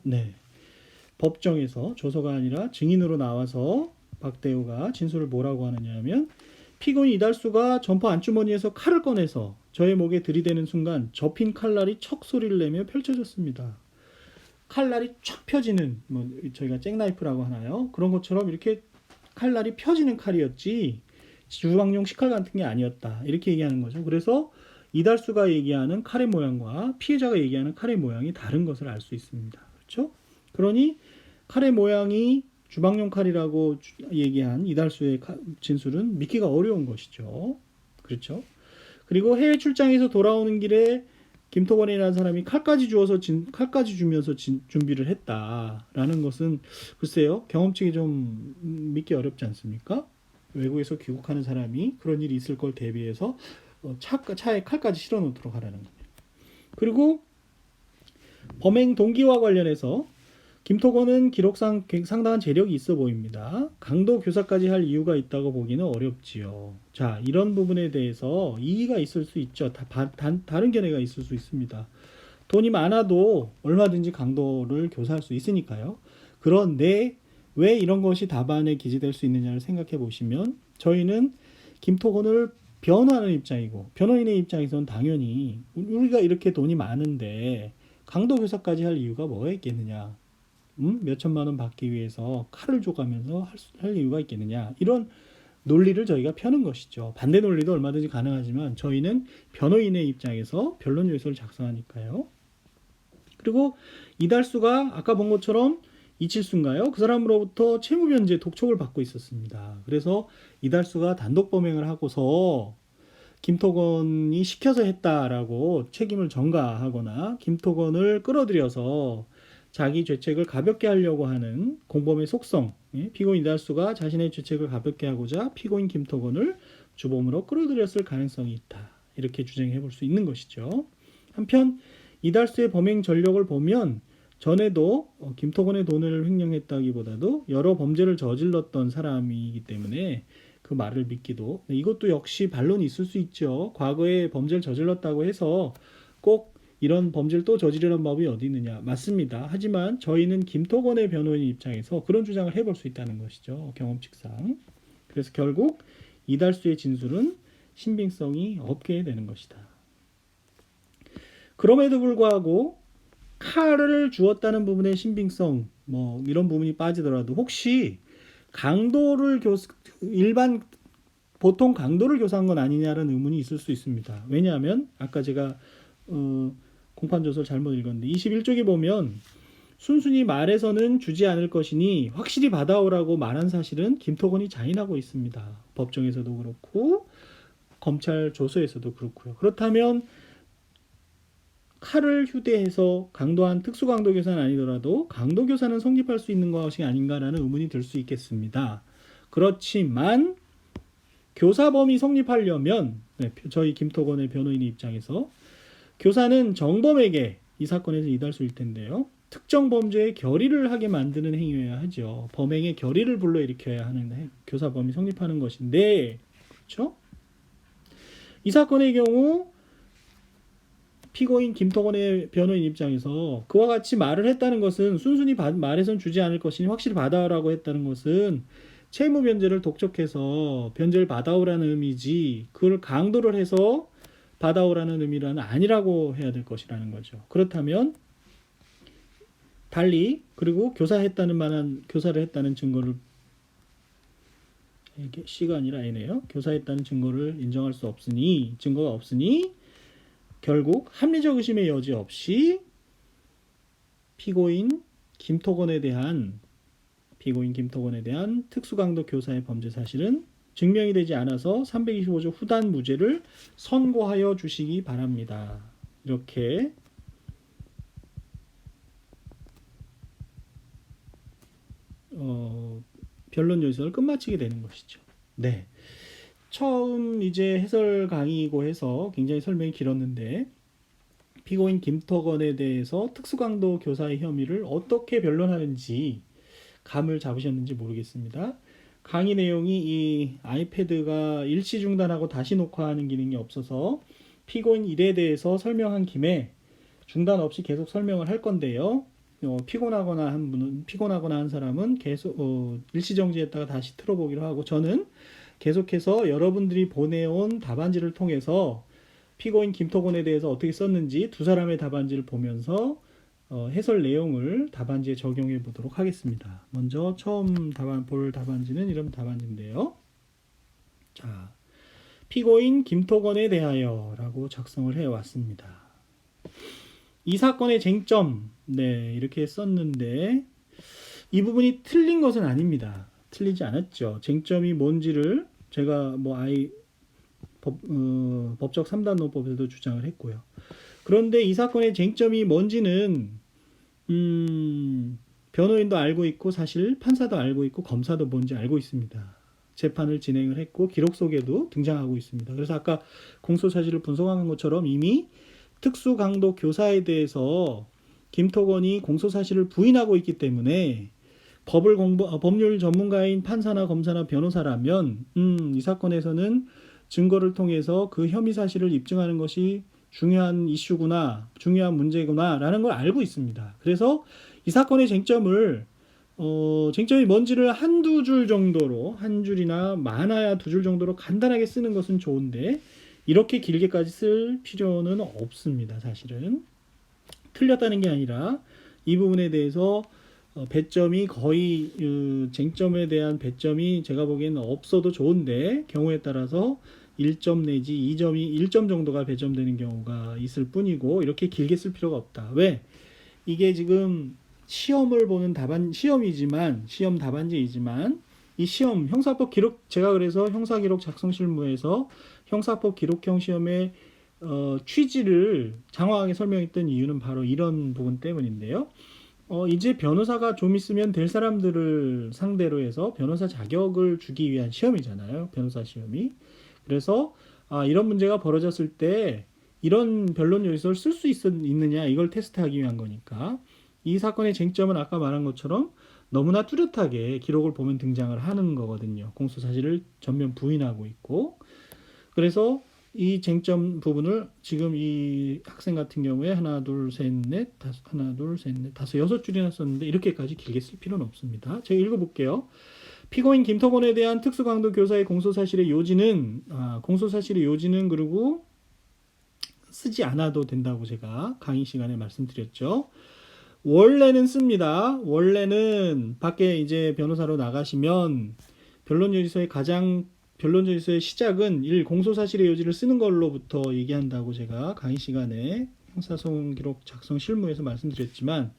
법정에서 조서가 아니라 증인으로 나와서 박대우가 진술을 뭐라고 하느냐 하면, 피고인 이달수가 점퍼 안주머니에서 칼을 꺼내서 저의 목에 들이대는 순간 접힌 칼날이 척 소리를 내며 펼쳐졌습니다. 칼날이 촥 펴지는, 저희가 잭나이프라고 하나요? 그런 것처럼 이렇게 칼날이 펴지는 칼이었지 주방용 식칼 같은 게 아니었다, 이렇게 얘기하는 거죠. 그래서 이달수가 얘기하는 칼의 모양과 피해자가 얘기하는 칼의 모양이 다른 것을 알 수 있습니다. 그렇죠? 그러니 칼의 모양이 주방용 칼이라고 얘기한 이달수의 진술은 믿기가 어려운 것이죠. 그렇죠? 그리고 해외 출장에서 돌아오는 길에 김토건이라는 사람이 칼까지 주면서 준비를 했다라는 것은 글쎄요, 경험칙이 좀 믿기 어렵지 않습니까? 외국에서 귀국하는 사람이 그런 일이 있을 걸 대비해서 차에 칼까지 실어 놓도록 하라는 거예요. 그리고 범행 동기와 관련해서 김토건은 기록상 상당한 재력이 있어 보입니다. 강도 교사까지 할 이유가 있다고 보기는 어렵지요. 자, 이런 부분에 대해서 이의가 있을 수 있죠. 다른 견해가 있을 수 있습니다. 돈이 많아도 얼마든지 강도를 교사할 수 있으니까요. 그런데 왜 이런 것이 답안에 기재될 수 있느냐를 생각해 보시면, 저희는 김토건을 변호하는 입장이고, 변호인의 입장에서는 당연히 우리가 이렇게 돈이 많은데 강도 교사까지 할 이유가 뭐가 있겠느냐, 몇 천만 원 받기 위해서 칼을 줘가면서 할 이유가 있겠느냐, 이런 논리를 저희가 펴는 것이죠. 반대 논리도 얼마든지 가능하지만 저희는 변호인의 입장에서 변론 요소를 작성하니까요. 그리고 이달수가 아까 본 것처럼 이칠수인가요? 그 사람으로부터 채무변제 독촉을 받고 있었습니다. 그래서 이달수가 단독 범행을 하고서 김토건이 시켜서 했다라고 책임을 전가하거나 김토건을 끌어들여서 자기 죄책을 가볍게 하려고 하는 공범의 속성, 피고인 이달수가 자신의 죄책을 가볍게 하고자 피고인 김토건을 주범으로 끌어들였을 가능성이 있다, 이렇게 주장해 볼 수 있는 것이죠. 한편 이달수의 범행 전력을 보면 전에도 김토건의 돈을 횡령했다기보다도 여러 범죄를 저질렀던 사람이기 때문에 그 말을 믿기도, 이것도 역시 반론이 있을 수 있죠. 과거에 범죄를 저질렀다고 해서 꼭 이런 범죄를 또 저지르는 법이 어디 있느냐. 맞습니다. 하지만 저희는 김토건의 변호인 입장에서 그런 주장을 해볼 수 있다는 것이죠. 경험칙상. 그래서 결국 이달수의 진술은 신빙성이 없게 되는 것이다. 그럼에도 불구하고 칼을 주었다는 부분의 신빙성, 이런 부분이 빠지더라도 혹시 보통 강도를 교사한 건 아니냐라는 의문이 있을 수 있습니다. 왜냐하면 아까 제가 공판조서를 잘못 읽었는데 21쪽에 보면 순순히 말해서는 주지 않을 것이니 확실히 받아오라고 말한 사실은 김토건이 자인하고 있습니다. 법정에서도 그렇고 검찰 조서에서도 그렇고요. 그렇다면 칼을 휴대해서 강도한 특수강도 교사는 아니더라도 강도 교사는 성립할 수 있는 것이 아닌가라는 의문이 들 수 있겠습니다. 그렇지만 교사범이 성립하려면 저희 김토건의 변호인의 입장에서 교사는 정범에게 이 사건에서 이달수일 텐데요. 특정 범죄의 결의를 하게 만드는 행위여야 하죠. 범행의 결의를 불러일으켜야 하는 교사범이 성립하는 것인데, 그렇죠? 이 사건의 경우 피고인 김토건의 변호인 입장에서 그와 같이 말을 했다는 것은 순순히 말해선 주지 않을 것이니 확실히 받아오라고 했다는 것은 채무 변제를 독촉해서 변제를 받아오라는 의미지 그걸 강도를 해서 받아오라는 의미는 아니라고 해야 될 것이라는 거죠. 그렇다면 달리 그리고 교사를 했다는 증거를 이게 C가 아니라 N이에요. 교사했다는 증거가 없으니 결국 합리적 의심의 여지 없이 피고인 김토건에 대한 특수강도 교사의 범죄 사실은 증명이 되지 않아서 325조 후단 무죄를 선고하여 주시기 바랍니다. 이렇게 변론 요지서를 끝마치게 되는 것이죠. 네. 처음 이제 해설 강의이고 해서 굉장히 설명이 길었는데 피고인 김토건에 대해서 특수강도 교사의 혐의를 어떻게 변론하는지 감을 잡으셨는지 모르겠습니다. 강의 내용이 이 아이패드가 일시 중단하고 다시 녹화하는 기능이 없어서 피고인 일에 대해서 설명한 김에 중단 없이 계속 설명을 할 건데요. 피곤하거나 한 사람은 계속 일시 정지했다가 다시 틀어보기로 하고 저는 계속해서 여러분들이 보내온 답안지를 통해서 피고인 김토건에 대해서 어떻게 썼는지 두 사람의 답안지를 보면서 해설 내용을 답안지에 적용해 보도록 하겠습니다. 먼저 처음 볼 답안지는 이런 답안지인데요. 자, 피고인 김토건에 대하여 라고 작성을 해왔습니다. 이 사건의 쟁점, 이렇게 썼는데 이 부분이 틀린 것은 아닙니다. 틀리지 않았죠. 쟁점이 뭔지를 제가 법적 3단 논법에서도 주장을 했고요. 그런데 이 사건의 쟁점이 뭔지는 변호인도 알고 있고 사실 판사도 알고 있고 검사도 뭔지 알고 있습니다. 재판을 진행을 했고 기록 속에도 등장하고 있습니다. 그래서 아까 공소사실을 분석한 것처럼 이미 특수강도 교사에 대해서 김토건이 공소사실을 부인하고 있기 때문에 법률 전문가인 판사나 검사나 변호사라면 이 사건에서는 증거를 통해서 그 혐의 사실을 입증하는 것이 중요한 이슈구나, 중요한 문제구나 라는 걸 알고 있습니다. 그래서 이 사건의 쟁점이 뭔지를 한두 줄 정도로, 한 줄이나 많아야 두 줄 정도로 간단하게 쓰는 것은 좋은데 이렇게 길게까지 쓸 필요는 없습니다. 사실은 틀렸다는 게 아니라 이 부분에 대해서 배점이 거의 쟁점에 대한 배점이 제가 보기에는 없어도 좋은데 경우에 따라서 1점 내지 1점 정도가 배점되는 경우가 있을 뿐이고 이렇게 길게 쓸 필요가 없다. 왜? 이게 지금 시험을 보는 시험 답안지이지만 이 시험 형사법 기록 제가 그래서 형사기록 작성 실무에서 형사법 기록형 시험의 취지를 장황하게 설명했던 이유는 바로 이런 부분 때문인데요. 이제 변호사가 좀 있으면 될 사람들을 상대로 해서 변호사 자격을 주기 위한 시험이잖아요. 변호사 시험이. 그래서 이런 문제가 벌어졌을 때 이런 변론 요지서를 쓸 수 있느냐 이걸 테스트하기 위한 거니까 이 사건의 쟁점은 아까 말한 것처럼 너무나 뚜렷하게 기록을 보면 등장을 하는 거거든요. 공소사실을 전면 부인하고 있고 그래서 이 쟁점 부분을 지금 이 학생 같은 경우에 하나, 둘, 셋, 넷, 다섯, 여섯 줄이나 썼는데 이렇게까지 길게 쓸 필요는 없습니다. 제가 읽어볼게요. 피고인 김토건에 대한 특수강도 교사의 공소사실의 요지는 그리고 쓰지 않아도 된다고 제가 강의 시간에 말씀드렸죠. 원래는 씁니다. 원래는 밖에 이제 변호사로 나가시면 변론조지서의 시작은 공소사실의 요지를 쓰는 걸로부터 얘기한다고 제가 강의 시간에 형사소송 기록 작성 실무에서 말씀드렸지만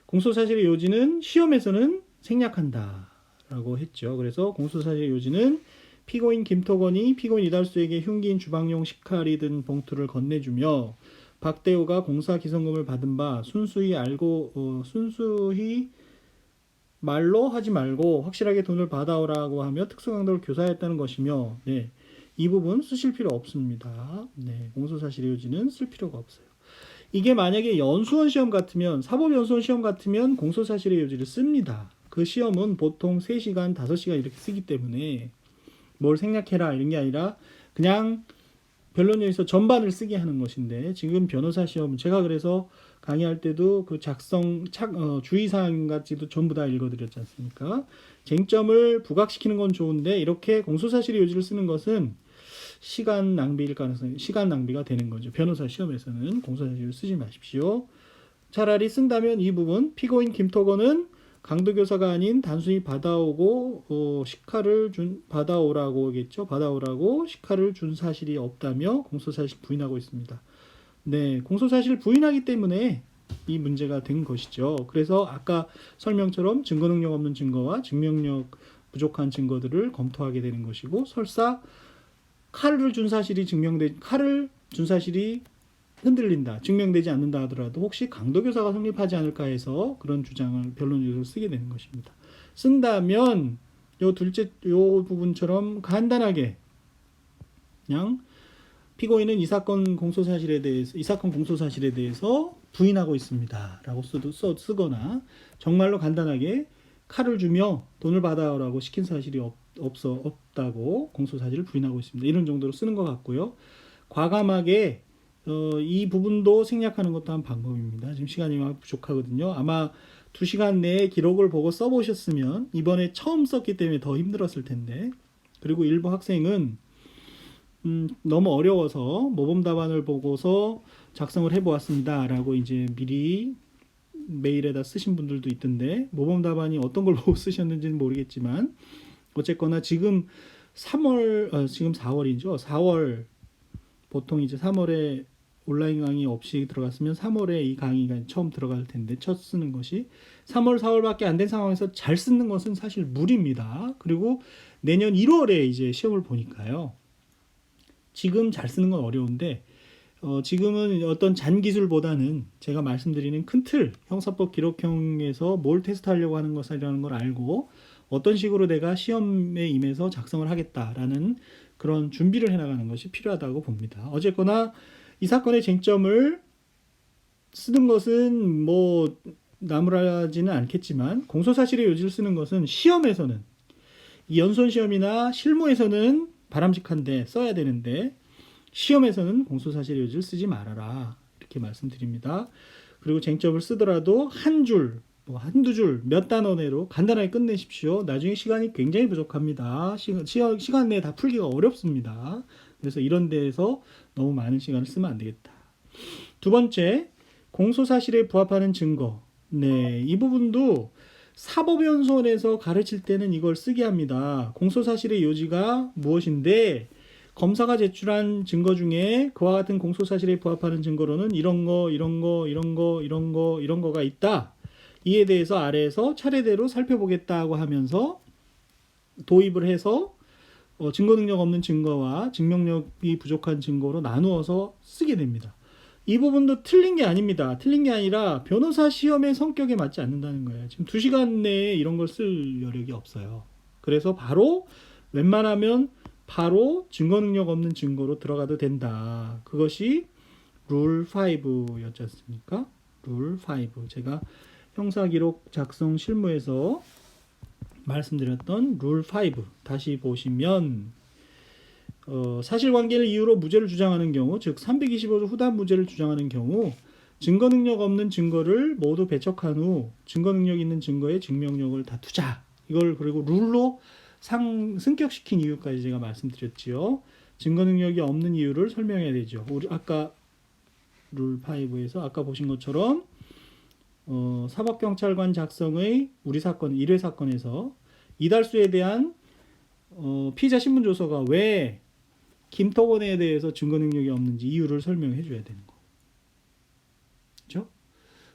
공소사실의 요지는 시험에서는 생략한다 라고 했죠. 그래서 공소사실의 요지는 피고인 김토건이 피고인 이달수에게 흉기인 주방용 식칼이 든 봉투를 건네주며 박대호가 공사 기성금을 받은 바 순수히 말로 하지 말고 확실하게 돈을 받아오라고 하며 특수강도를 교사했다는 것이며, 네, 이 부분 쓰실 필요 없습니다. 네, 공소사실의 요지는 쓸 필요가 없어요. 이게 만약에 연수원 시험 같으면, 사법연수원 시험 같으면 공소사실의 요지를 씁니다. 그 시험은 보통 3시간, 5시간 이렇게 쓰기 때문에 뭘 생략해라 이런 게 아니라 그냥 변론에서 전반을 쓰게 하는 것인데, 지금 변호사 시험 제가 그래서 강의할 때도 그 주의사항 같지도 전부 다 읽어드렸지 않습니까? 쟁점을 부각시키는 건 좋은데 이렇게 공소사실의 요지를 쓰는 것은 시간 낭비가 되는 거죠. 변호사 시험에서는 공소사실을 쓰지 마십시오. 차라리 쓴다면 이 부분, 피고인 김토건은 강도교사가 아닌 단순히 받아오라고 식하를 준 사실이 없다며 공소사실 부인하고 있습니다. 네, 공소사실 부인하기 때문에 이 문제가 된 것이죠. 그래서 아까 설명처럼 증거 능력 없는 증거와 증명력 부족한 증거들을 검토하게 되는 것이고, 설사 칼을 준 사실이 흔들린다, 증명되지 않는다 하더라도 혹시 강도교사가 성립하지 않을까 해서 그런 주장을 변론에서 쓰게 되는 것입니다. 쓴다면 요 부분처럼 간단하게 그냥 피고인은 이 사건 공소사실에 대해서 부인하고 있습니다라고 쓰거나, 정말로 간단하게 칼을 주며 돈을 받아오라고 시킨 사실이 없다고 공소사실을 부인하고 있습니다. 이런 정도로 쓰는 것 같고요. 과감하게 이 부분도 생략하는 것도 한 방법입니다. 지금 시간이 부족하거든요. 아마 2시간 내에 기록을 보고 써보셨으면 이번에 처음 썼기 때문에 더 힘들었을 텐데, 그리고 일부 학생은 너무 어려워서 모범 답안을 보고서 작성을 해보았습니다 라고 이제 미리 메일에다 쓰신 분들도 있던데, 모범 답안이 어떤 걸 보고 쓰셨는지는 모르겠지만 어쨌거나 지금 4월이죠. 4월 보통 이제 3월에 온라인 강의 없이 들어갔으면 3월에 이 강의가 처음 들어갈 텐데, 첫 쓰는 것이 3월, 4월밖에 안 된 상황에서 잘 쓰는 것은 사실 무리입니다. 그리고 내년 1월에 이제 시험을 보니까요. 지금 잘 쓰는 건 어려운데, 지금은 어떤 잔기술보다는 제가 말씀드리는 큰 틀, 형사법 기록형에서 뭘 테스트하려고 하는 것이라는 걸 알고 어떤 식으로 내가 시험에 임해서 작성을 하겠다라는 그런 준비를 해나가는 것이 필요하다고 봅니다. 어쨌거나 이 사건의 쟁점을 쓰는 것은 뭐 나무라지는 않겠지만, 공소사실의 요지를 쓰는 것은 시험에서는, 이 연수원 시험이나 실무에서는 바람직한데 써야 되는데, 시험에서는 공소사실의 요지를 쓰지 말아라 이렇게 말씀드립니다. 그리고 쟁점을 쓰더라도 한 줄, 한두 줄, 몇 단어 내로 간단하게 끝내십시오. 나중에 시간이 굉장히 부족합니다. 시간 내에 다 풀기가 어렵습니다. 그래서 이런 데에서 너무 많은 시간을 쓰면 안 되겠다. 두 번째, 공소사실에 부합하는 증거. 네, 이 부분도 사법연수원에서 가르칠 때는 이걸 쓰게 합니다. 공소사실의 요지가 무엇인데, 검사가 제출한 증거 중에 그와 같은 공소사실에 부합하는 증거로는 이런 거가 있다. 이에 대해서 아래에서 차례대로 살펴보겠다고 하면서 도입을 해서 증거 능력 없는 증거와 증명력이 부족한 증거로 나누어서 쓰게 됩니다. 이 부분도 틀린 게 아닙니다. 틀린 게 아니라 변호사 시험의 성격에 맞지 않는다는 거예요. 지금 2시간 내에 이런 걸 쓸 여력이 없어요. 그래서 웬만하면 바로 증거 능력 없는 증거로 들어가도 된다. 그것이 룰 5였지 않습니까? 룰 5. 제가 형사기록 작성 실무에서 말씀드렸던 룰 5 다시 보시면, 사실관계를 이유로 무죄를 주장하는 경우, 즉 325조 후단 무죄를 주장하는 경우 증거 능력 없는 증거를 모두 배척한 후 증거 능력 있는 증거에 증명력을 다 두자. 이걸 그리고 룰로 승격시킨 이유까지 제가 말씀드렸지요. 증거 능력이 없는 이유를 설명해야 되죠. 우리 아까 룰 5에서 아까 보신 것처럼 사법경찰관 작성의 우리 사건 1회 사건에서 이달수에 대한 피의자 신문조서가 왜 김토건에 대해서 증거 능력이 없는지 이유를 설명해 줘야 되는 거. 그렇죠?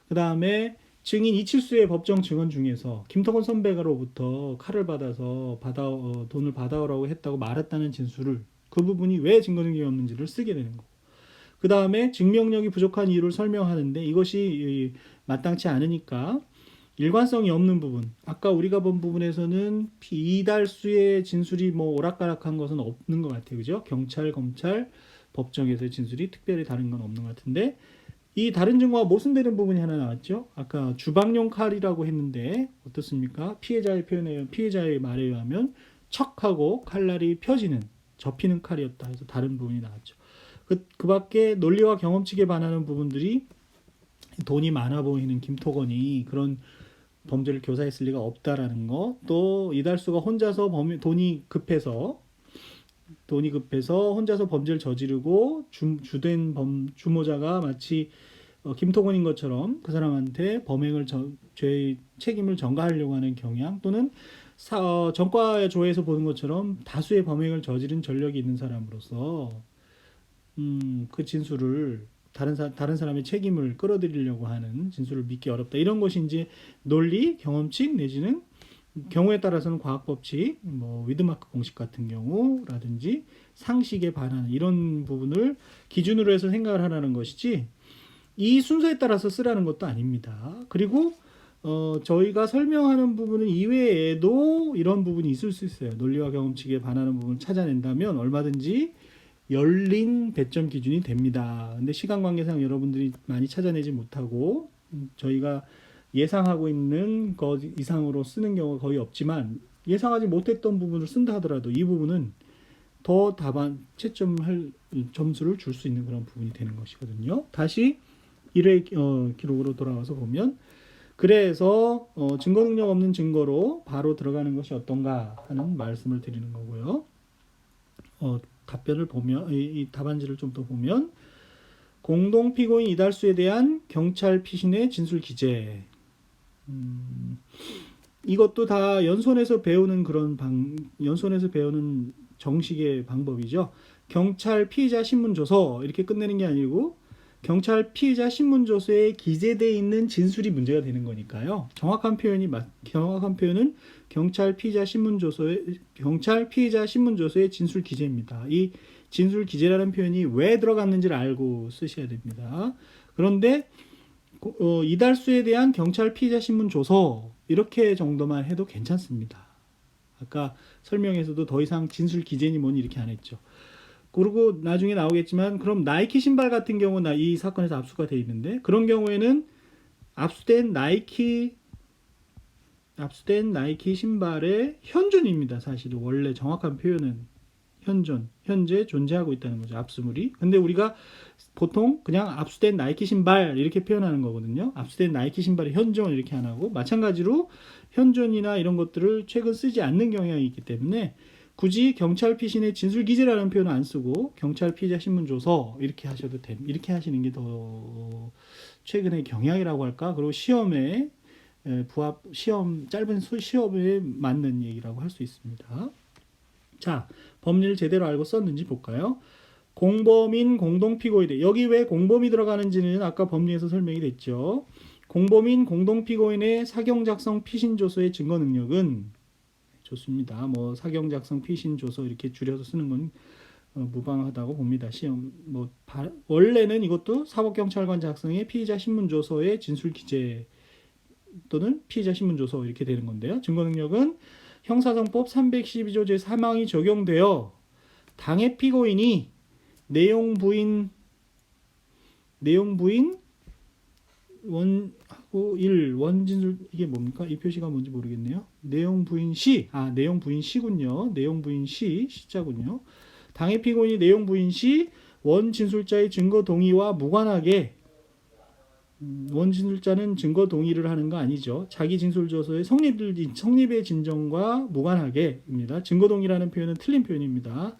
그 다음에 증인 이칠수의 법정 증언 중에서 김토건 선배가로부터 칼을 받아서 돈을 받아오라고 했다고 말했다는 진술을, 그 부분이 왜 증거 능력이 없는지를 쓰게 되는 거고. 그 다음에 증명력이 부족한 이유를 설명하는데 이것이 마땅치 않으니까 일관성이 없는 부분. 아까 우리가 본 부분에서는 이달수의 진술이 뭐 오락가락한 것은 없는 것 같아요. 그죠? 경찰, 검찰, 법정에서의 진술이 특별히 다른 건 없는 것 같은데 이 다른 증거가 모순되는 부분이 하나 나왔죠. 아까 주방용 칼이라고 했는데 어떻습니까? 피해자의 말에 의하면 척하고 칼날이 펴지는 접히는 칼이었다 해서 다른 부분이 나왔죠. 그 밖에 논리와 경험칙에 반하는 부분들이 돈이 많아 보이는 김토건이 그런 범죄를 교사했을 리가 없다라는 거, 또 이달수가 혼자서 돈이 급해서 혼자서 범죄를 저지르고 주모자가 마치 김토건인 것처럼 그 사람한테 죄의 책임을 전가하려고 하는 경향, 또는 전과 조회에서 보는 것처럼 다수의 범행을 저지른 전력이 있는 사람으로서 그 진술을 다른 사람의 책임을 끌어들이려고 하는 진술을 믿기 어렵다. 이런 것이 이제 논리, 경험칙 내지는 경우에 따라서는 과학법칙, 뭐 위드마크 공식 같은 경우라든지 상식에 반하는 이런 부분을 기준으로 해서 생각을 하라는 것이지 이 순서에 따라서 쓰라는 것도 아닙니다. 그리고 저희가 설명하는 부분은 이외에도 이런 부분이 있을 수 있어요. 논리와 경험칙에 반하는 부분을 찾아낸다면 얼마든지 열린 배점 기준이 됩니다. 근데 시간 관계상 여러분들이 많이 찾아내지 못하고 저희가 예상하고 있는 것 이상으로 쓰는 경우가 거의 없지만 예상하지 못했던 부분을 쓴다 하더라도 이 부분은 더 채점할 점수를 줄 수 있는 그런 부분이 되는 것이거든요. 다시 1회 기록으로 돌아와서 보면 그래서 증거 능력 없는 증거로 바로 들어가는 것이 어떤가 하는 말씀을 드리는 거고요. 답변을 보면 이 답안지를 좀 더 보면 공동 피고인 이달수에 대한 경찰 피신의 진술 기재. 이것도 다 연손에서 배우는 연손에서 배우는 정식의 방법이죠. 경찰 피의자 신문조서 이렇게 끝내는 게 아니고 경찰 피의자 신문조서에 기재되어 있는 진술이 문제가 되는 거니까요. 정확한 표현은 경찰 피의자 신문조서의 진술 기재입니다. 이 진술 기재라는 표현이 왜 들어갔는지를 알고 쓰셔야 됩니다. 그런데 이달수에 대한 경찰 피의자 신문조서 이렇게 정도만 해도 괜찮습니다. 아까 설명에서도 더 이상 진술 기재니 뭐니 이렇게 안 했죠. 그리고 나중에 나오겠지만 그럼 나이키 신발 같은 경우 이 사건에서 압수가 돼 있는데 그런 경우에는 압수된 나이키 신발의 현존입니다. 사실은 원래 정확한 표현은 현재 존재하고 있다는 거죠. 압수물이. 근데 우리가 보통 그냥 압수된 나이키 신발 이렇게 표현하는 거거든요. 압수된 나이키 신발의 현존 이렇게 안 하고 마찬가지로 현존이나 이런 것들을 최근 쓰지 않는 경향이 있기 때문에 굳이 경찰 피신의 진술 기재라는 표현을 안 쓰고 경찰 피의자 신문조서 이렇게 하셔도 이렇게 하시는 게 더 최근의 경향이라고 할까? 그리고 짧은 시험에 맞는 얘기라고 할 수 있습니다. 자, 법리를 제대로 알고 썼는지 볼까요? 공범인 공동피고인, 여기 왜 공범이 들어가는지는 아까 법리에서 설명이 됐죠. 공범인 공동피고인의 사경 작성 피신 조서의 증거 능력은 좋습니다. 뭐 사경 작성 피신 조서 이렇게 줄여서 쓰는 건 무방하다고 봅니다. 원래는 이것도 사법경찰관 작성의 피의자 신문조서의 진술 기재 또는 피의자 신문조서 이렇게 되는 건데요. 증거 능력은 형사정법 312조 제3항이 적용되어 당해 피고인이 내용 부인 원하고 1원진술 이게 뭡니까? 이 표시가 뭔지 모르겠네요. 내용 부인 시군요. 내용 부인 시자군요. 당해 피고인이 내용 부인 시 원진술자의 증거 동의와 무관하게 원진술자는 증거 동의를 하는 거 아니죠. 자기 진술조서의 성립의 진정과 무관하게입니다. 증거 동의라는 표현은 틀린 표현입니다.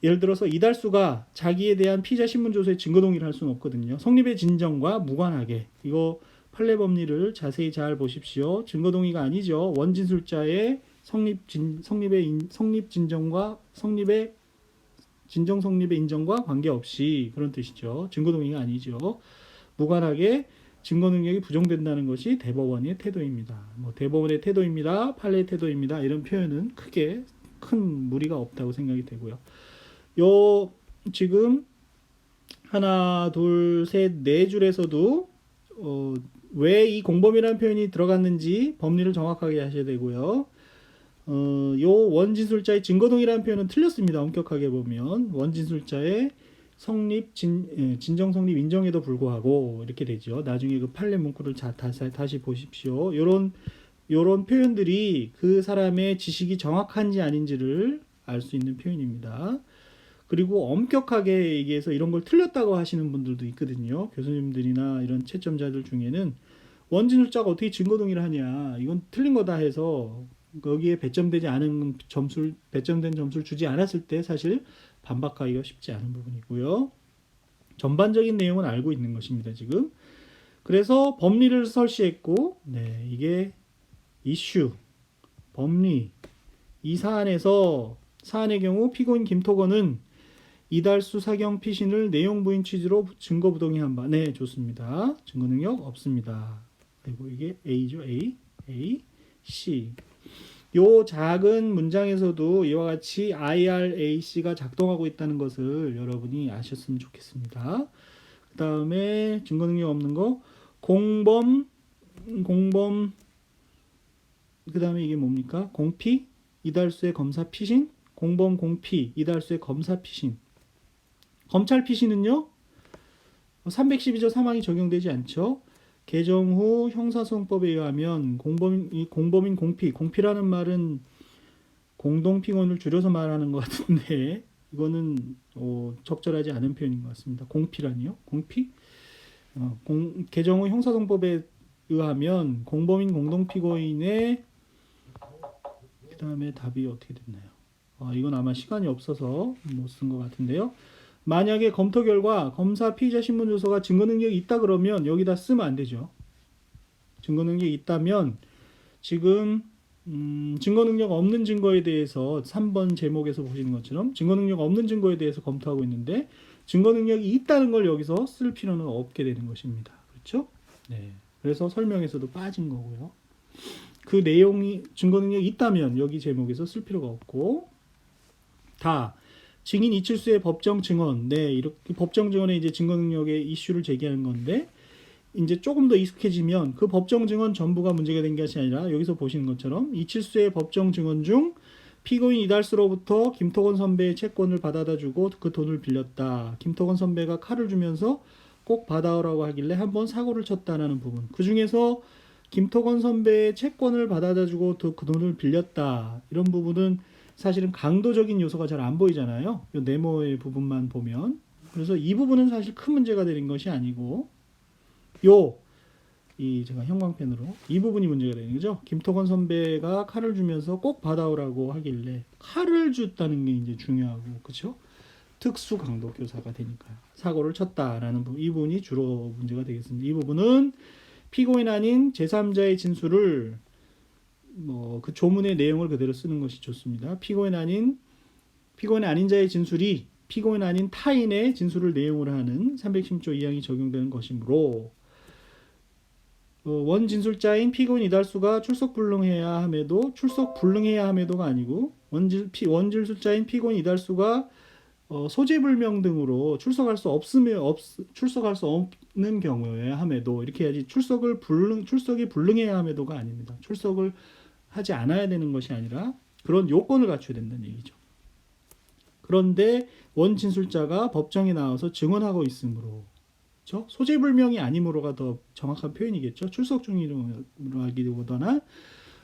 예를 들어서 이달수가 자기에 대한 피의자 신문조서에 증거 동의를 할 수는 없거든요. 성립의 진정과 무관하게. 이거 판례 법리를 자세히 잘 보십시오. 증거 동의가 아니죠. 원진술자의 성립 진정과 성립의 인정과 관계없이 그런 뜻이죠. 증거 동의가 아니죠. 무관하게 증거 능력이 부정된다는 것이 대법원의 태도입니다. 대법원의 태도입니다. 판례의 태도입니다. 이런 표현은 크게 큰 무리가 없다고 생각이 되고요. 지금 하나, 둘, 셋, 네 줄에서도 왜 이 공범이라는 표현이 들어갔는지 법리를 정확하게 하셔야 되고요. 요 원진술자의 증거동의라는 표현은 틀렸습니다. 엄격하게 보면 원진술자의 성립, 진정 성립 인정에도 불구하고 이렇게 되죠. 나중에 그 판례 문구를 다시 보십시오. 요런 표현들이 그 사람의 지식이 정확한지 아닌지를 알 수 있는 표현입니다. 그리고 엄격하게 얘기해서 이런 걸 틀렸다고 하시는 분들도 있거든요. 교수님들이나 이런 채점자들 중에는 원진술자가 어떻게 증거동의를 하냐, 이건 틀린 거다 해서 거기에 배점되지 않은 배점된 점수를 주지 않았을 때 사실 반박하기가 쉽지 않은 부분이고요. 전반적인 내용은 알고 있는 것입니다, 지금. 그래서 법리를 설시했고, 네, 이게 이슈, 법리, 이 사안의 경우 피고인 김토건은 이달수 사경 피신을 내용 부인 취지로 증거 부동의한 바. 네, 좋습니다. 증거 능력 없습니다. 그리고 이게 A죠. A, C. 요 작은 문장에서도 이와 같이 IRAC가 작동하고 있다는 것을 여러분이 아셨으면 좋겠습니다. 그 다음에 증거 능력 없는 거, 공범, 그 다음에 이게 뭡니까? 공피, 이달수의 검사 피신, 공범 공피, 이달수의 검사 피신. 검찰 피신은요, 312조 3항이 적용되지 않죠. 개정 후 형사소송법에 의하면 공범인 공피라는 말은 공동피고인을 줄여서 말하는 것 같은데 이거는 적절하지 않은 표현인 것 같습니다. 공피라니요? 공피? 개정 후 형사소송법에 의하면 공범인 공동피고인의 그 다음에 답이 어떻게 됐나요? 이건 아마 시간이 없어서 못 쓴 것 같은데요. 만약에 검토 결과 검사 피의자 신문 조서가 증거 능력이 있다 그러면 여기다 쓰면 안 되죠. 증거 능력이 있다면 지금 증거 능력 없는 증거에 대해서 3번 제목에서 보시는 것처럼 증거 능력 없는 증거에 대해서 검토하고 있는데 증거 능력이 있다는 걸 여기서 쓸 필요는 없게 되는 것입니다. 그렇죠? 네. 그래서 설명에서도 빠진 거고요. 그 내용이 증거 능력이 있다면 여기 제목에서 쓸 필요가 없고 다 증인 이칠수의 법정 증언, 네, 이렇게 법정 증언에 이제 증거 능력의 이슈를 제기하는 건데, 이제 조금 더 익숙해지면 그 법정 증언 전부가 문제가 된 것이 아니라 여기서 보시는 것처럼 이칠수의 법정 증언 중 피고인 이달수로부터 김토건 선배의 채권을 받아다 주고 그 돈을 빌렸다. 김토건 선배가 칼을 주면서 꼭 받아오라고 하길래 한번 사고를 쳤다라는 부분. 그 중에서 김토건 선배의 채권을 받아다 주고 그 돈을 빌렸다. 이런 부분은 사실은 강도적인 요소가 잘 안 보이잖아요. 이 네모의 부분만 보면. 그래서 이 부분은 사실 큰 문제가 되는 것이 아니고 제가 형광펜으로 이 부분이 문제가 되는 거죠. 김토건 선배가 칼을 주면서 꼭 받아오라고 하길래 칼을 줬다는 게 이제 중요하고, 그렇죠? 특수 강도 교사가 되니까요. 사고를 쳤다라는 부분, 이 부분이 주로 문제가 되겠습니다. 이 부분은 피고인 아닌 제3자의 진술을 그 조문의 내용을 그대로 쓰는 것이 좋습니다. 피고인 아닌 자의 진술이 피고인 아닌 타인의 진술을 내용으로 하는 310조 2항이 적용되는 것이므로 원진술자인 피고인 이달수가 출석 불능해야 함에도가 아니고 원진술자인 피고인 이달수가 소재불명 등으로 출석할 수 없는 경우에 함에도 이렇게 해야지 출석이 불능해야 함에도가 아닙니다. 출석을 하지 않아야 되는 것이 아니라 그런 요건을 갖춰야 된다는 얘기죠. 그런데 원진술자가 법정에 나와서 증언하고 있으므로, 그렇죠? 소재불명이 아니므로가 더 정확한 표현이겠죠. 출석 중이라고 하기보다는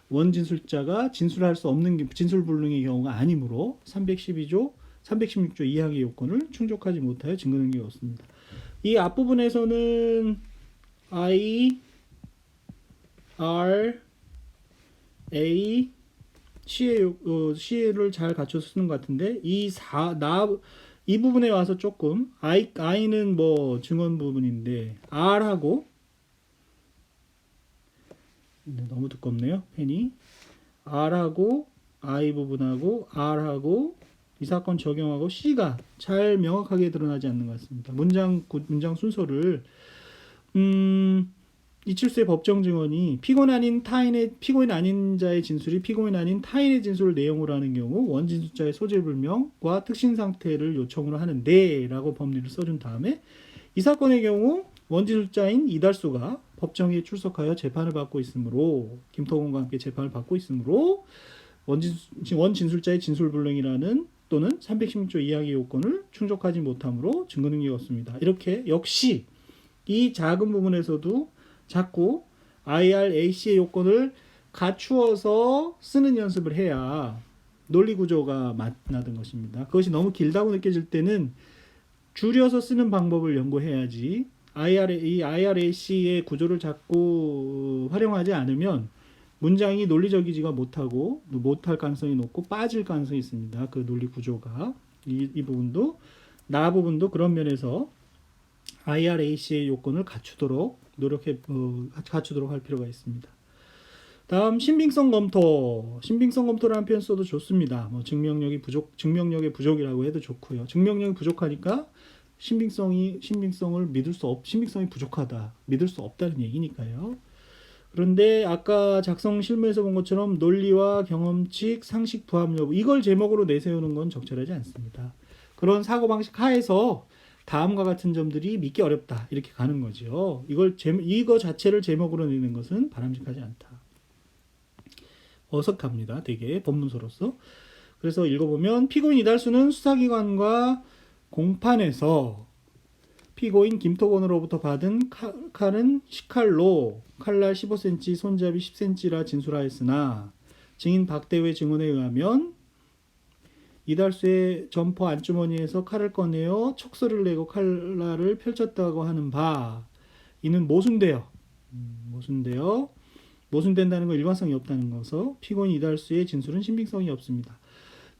원진술자가 진술할 수 없는 진술불능의 경우가 아니므로 316조 2항의 요건을 충족하지 못하여 증거 능력이 없습니다. 이 앞부분에서는 I, R, A, C를 잘 갖춰서 쓰는 것 같은데 이 부분에 와서 조금 I는 증언 부분인데 R하고 너무 두껍네요 펜이. R하고 I 부분하고 R하고 이 사건 적용하고 C가 잘 명확하게 드러나지 않는 것 같습니다. 문장 순서를 이출수의 법정 증언이 피고인 아닌 자의 진술이 피고인 아닌 타인의 진술을 내용으로 하는 경우 원진술자의 소재불명과 특신 상태를 요청으로 하는데라고 법리를 써준 다음에 이 사건의 경우 원진술자인 이달수가 법정에 출석하여 재판을 받고 있으므로 김토건과 함께 재판을 받고 있으므로 원진술자의 진술불능이라는 또는 316조 이하의 요건을 충족하지 못하므로 증거능력이 없습니다. 이렇게 역시 이 작은 부분에서도 자꾸 IRAC의 요건을 갖추어서 쓰는 연습을 해야 논리 구조가 만나는 것입니다. 그것이 너무 길다고 느껴질 때는 줄여서 쓰는 방법을 연구해야지 이 IRAC의 구조를 자꾸 활용하지 않으면 문장이 논리적이지가 못하고 못할 가능성이 높고 빠질 가능성이 있습니다. 그 논리 구조가 이 부분도 나 부분도 그런 면에서 IRAC의 요건을 갖추도록 갖추도록 할 필요가 있습니다. 다음 신빙성 검토. 신빙성 검토라는 표현 써도 좋습니다. 뭐 증명력의 부족이라고 해도 좋고요. 증명력이 부족하니까 신빙성이 부족하다. 믿을 수 없다는 얘기니까요. 그런데 아까 작성 실무에서 본 것처럼 논리와 경험칙, 상식 부합 여부 이걸 제목으로 내세우는 건 적절하지 않습니다. 그런 사고방식 하에서 다음과 같은 점들이 믿기 어렵다 이렇게 가는 거죠. 이거 자체를 제목으로 내는 것은 바람직하지 않다. 어색합니다. 되게 법문서로서. 그래서 읽어보면 피고인 이달수는 수사기관과 공판에서 피고인 김토건으로부터 받은 칼은 식칼로 칼날 15cm, 손잡이 10cm라 진술하였으나 증인 박대우의 증언에 의하면 이달수의 점퍼 안주머니에서 칼을 꺼내어 척소를 내고 칼날을 펼쳤다고 하는 바 이는 모순되어 모순된다는 건 일관성이 없다는 것서 피고인 이달수의 진술은 신빙성이 없습니다.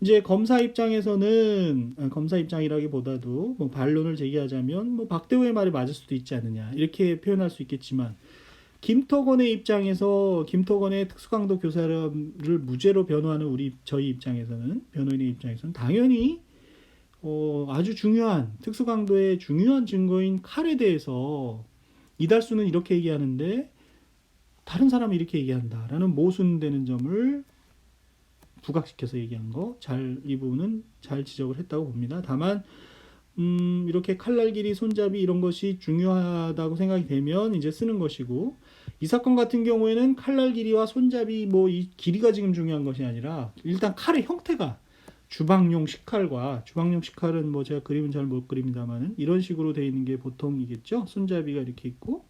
이제 검사 입장이라기보다도 뭐 반론을 제기하자면 뭐 박대우의 말이 맞을 수도 있지 않느냐 이렇게 표현할 수 있겠지만 김토건의 특수강도 교사를 무죄로 변호하는 저희 입장에서는 변호인의 입장에서는 당연히 아주 중요한 특수강도의 중요한 증거인 칼에 대해서 이달수는 이렇게 얘기하는데 다른 사람이 이렇게 얘기한다라는 모순되는 점을 부각시켜서 얘기한 이 부분은 잘 지적을 했다고 봅니다. 다만 이렇게 칼날 길이, 손잡이 이런 것이 중요하다고 생각이 되면 이제 쓰는 것이고 이 사건 같은 경우에는 칼날 길이와 손잡이 이 길이가 지금 중요한 것이 아니라 일단 칼의 형태가 주방용 식칼은 제가 그림은 잘 못 그립니다만은 이런 식으로 되어 있는 게 보통이겠죠. 손잡이가 이렇게 있고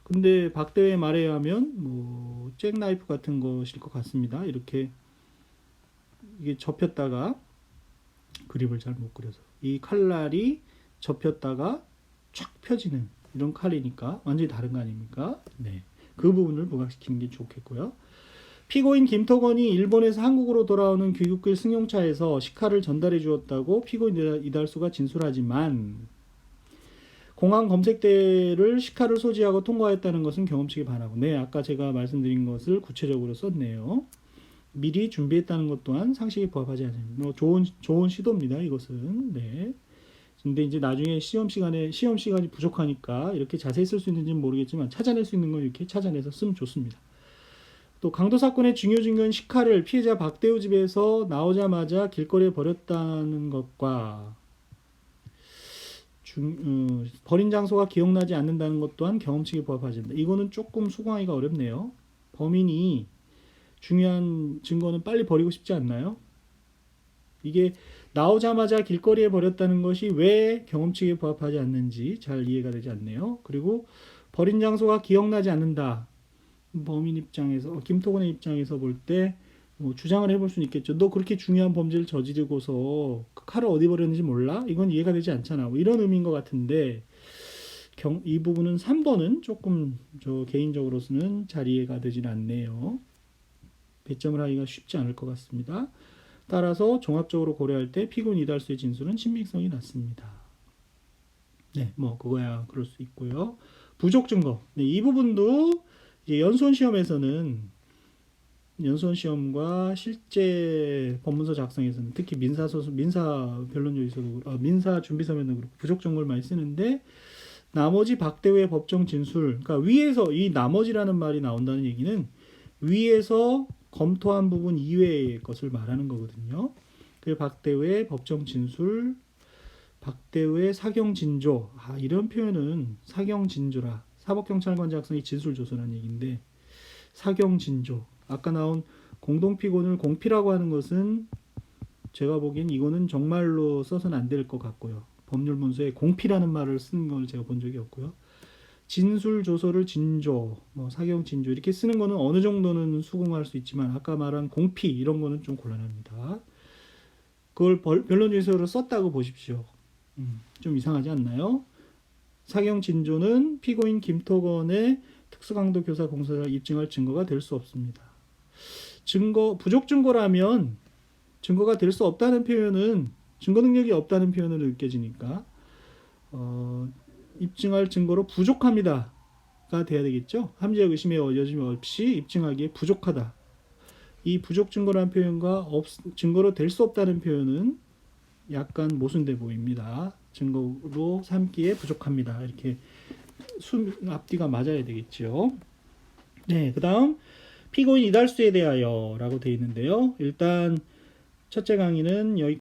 근데 박대우의 말에 의하면 잭나이프 같은 것일 것 같습니다. 이렇게 이게 접혔다가 그립을 잘 못 그려서 이 칼날이 접혔다가 쫙 펴지는 이런 칼이니까 완전히 다른 거 아닙니까? 네, 그 부분을 부각시키는 게 좋겠고요. 피고인 김토건이 일본에서 한국으로 돌아오는 귀국길 승용차에서 식칼을 전달해 주었다고 피고인 이달수가 진술하지만 공항 검색대를 식칼을 소지하고 통과했다는 것은 경험칙에 반하고 네, 아까 제가 말씀드린 것을 구체적으로 썼네요. 미리 준비했다는 것 또한 상식에 부합하지 않습니다. 좋은 시도입니다. 이것은. 네. 근데 이제 나중에 시험 시간이 부족하니까 이렇게 자세히 쓸 수 있는지는 모르겠지만 찾아낼 수 있는 건 이렇게 찾아내서 쓰면 좋습니다. 또 강도 사건의 중요 증거인 식칼을 피해자 박대우 집에서 나오자마자 길거리에 버렸다는 것과 버린 장소가 기억나지 않는다는 것 또한 경험칙에 부합하지 않는다. 이거는 조금 수긍하기가 어렵네요. 범인이 중요한 증거는 빨리 버리고 싶지 않나요? 이게 나오자마자 길거리에 버렸다는 것이 왜 경험칙에 부합하지 않는지 잘 이해가 되지 않네요. 그리고 버린 장소가 기억나지 않는다. 범인 입장에서 김토건의 입장에서 볼 때 주장을 해볼 수는 있겠죠. 너 그렇게 중요한 범죄를 저지르고서 그 칼을 어디 버렸는지 몰라? 이건 이해가 되지 않잖아. 이런 의미인 것 같은데 이 부분은 3번은 조금 저 개인적으로서는 잘 이해가 되진 않네요. 배점을 하기가 쉽지 않을 것 같습니다. 따라서 종합적으로 고려할 때 피고인 이달수의 진술은 신빙성이 낮습니다. 네, 그거야 그럴 수 있고요. 부족 증거. 네, 이 부분도 이제 연수원 시험과 실제 법문서 작성에서는 특히 민사 변론조에서도 민사 준비 서면도 그렇고 부족 증거를 많이 쓰는데 나머지 박대우의 법정 진술, 그러니까 위에서 이 나머지라는 말이 나온다는 얘기는 위에서 검토한 부분 이외의 것을 말하는 거거든요. 그 박대우의 법정 진술, 박대우의 사경 진조, 이런 표현은 사경 진조라. 사법경찰관 작성의 진술 조서라는 얘기인데 사경 진조. 아까 나온 공동 피고를 공피라고 하는 것은 제가 보기엔 이거는 정말로 써서는 안 될 것 같고요. 법률 문서에 공피라는 말을 쓰는 걸 제가 본 적이 없고요. 진술 조서를 진조, 뭐 사경 진조 이렇게 쓰는 거는 어느 정도는 수긍할 수 있지만 아까 말한 공피 이런 거는 좀 곤란합니다. 그걸 변론유서로 썼다고 보십시오. 좀 이상하지 않나요? 사경 진조는 피고인 김토건의 특수강도 교사 공소를 입증할 증거가 될 수 없습니다. 부족 증거라면 증거가 될 수 없다는 표현은 증거 능력이 없다는 표현으로 느껴지니까 입증할 증거로 부족합니다가 돼야 되겠죠. 함재적 의심의 여지 없이 입증하기에 부족하다. 이 부족 증거라는 표현과 증거로 될 수 없다는 표현은 약간 모순돼 보입니다. 증거로 삼기에 부족합니다. 이렇게 앞뒤가 맞아야 되겠죠. 네, 그 다음 피고인 이달수에 대하여 라고 되어 있는데요. 일단 첫째 강의는 여기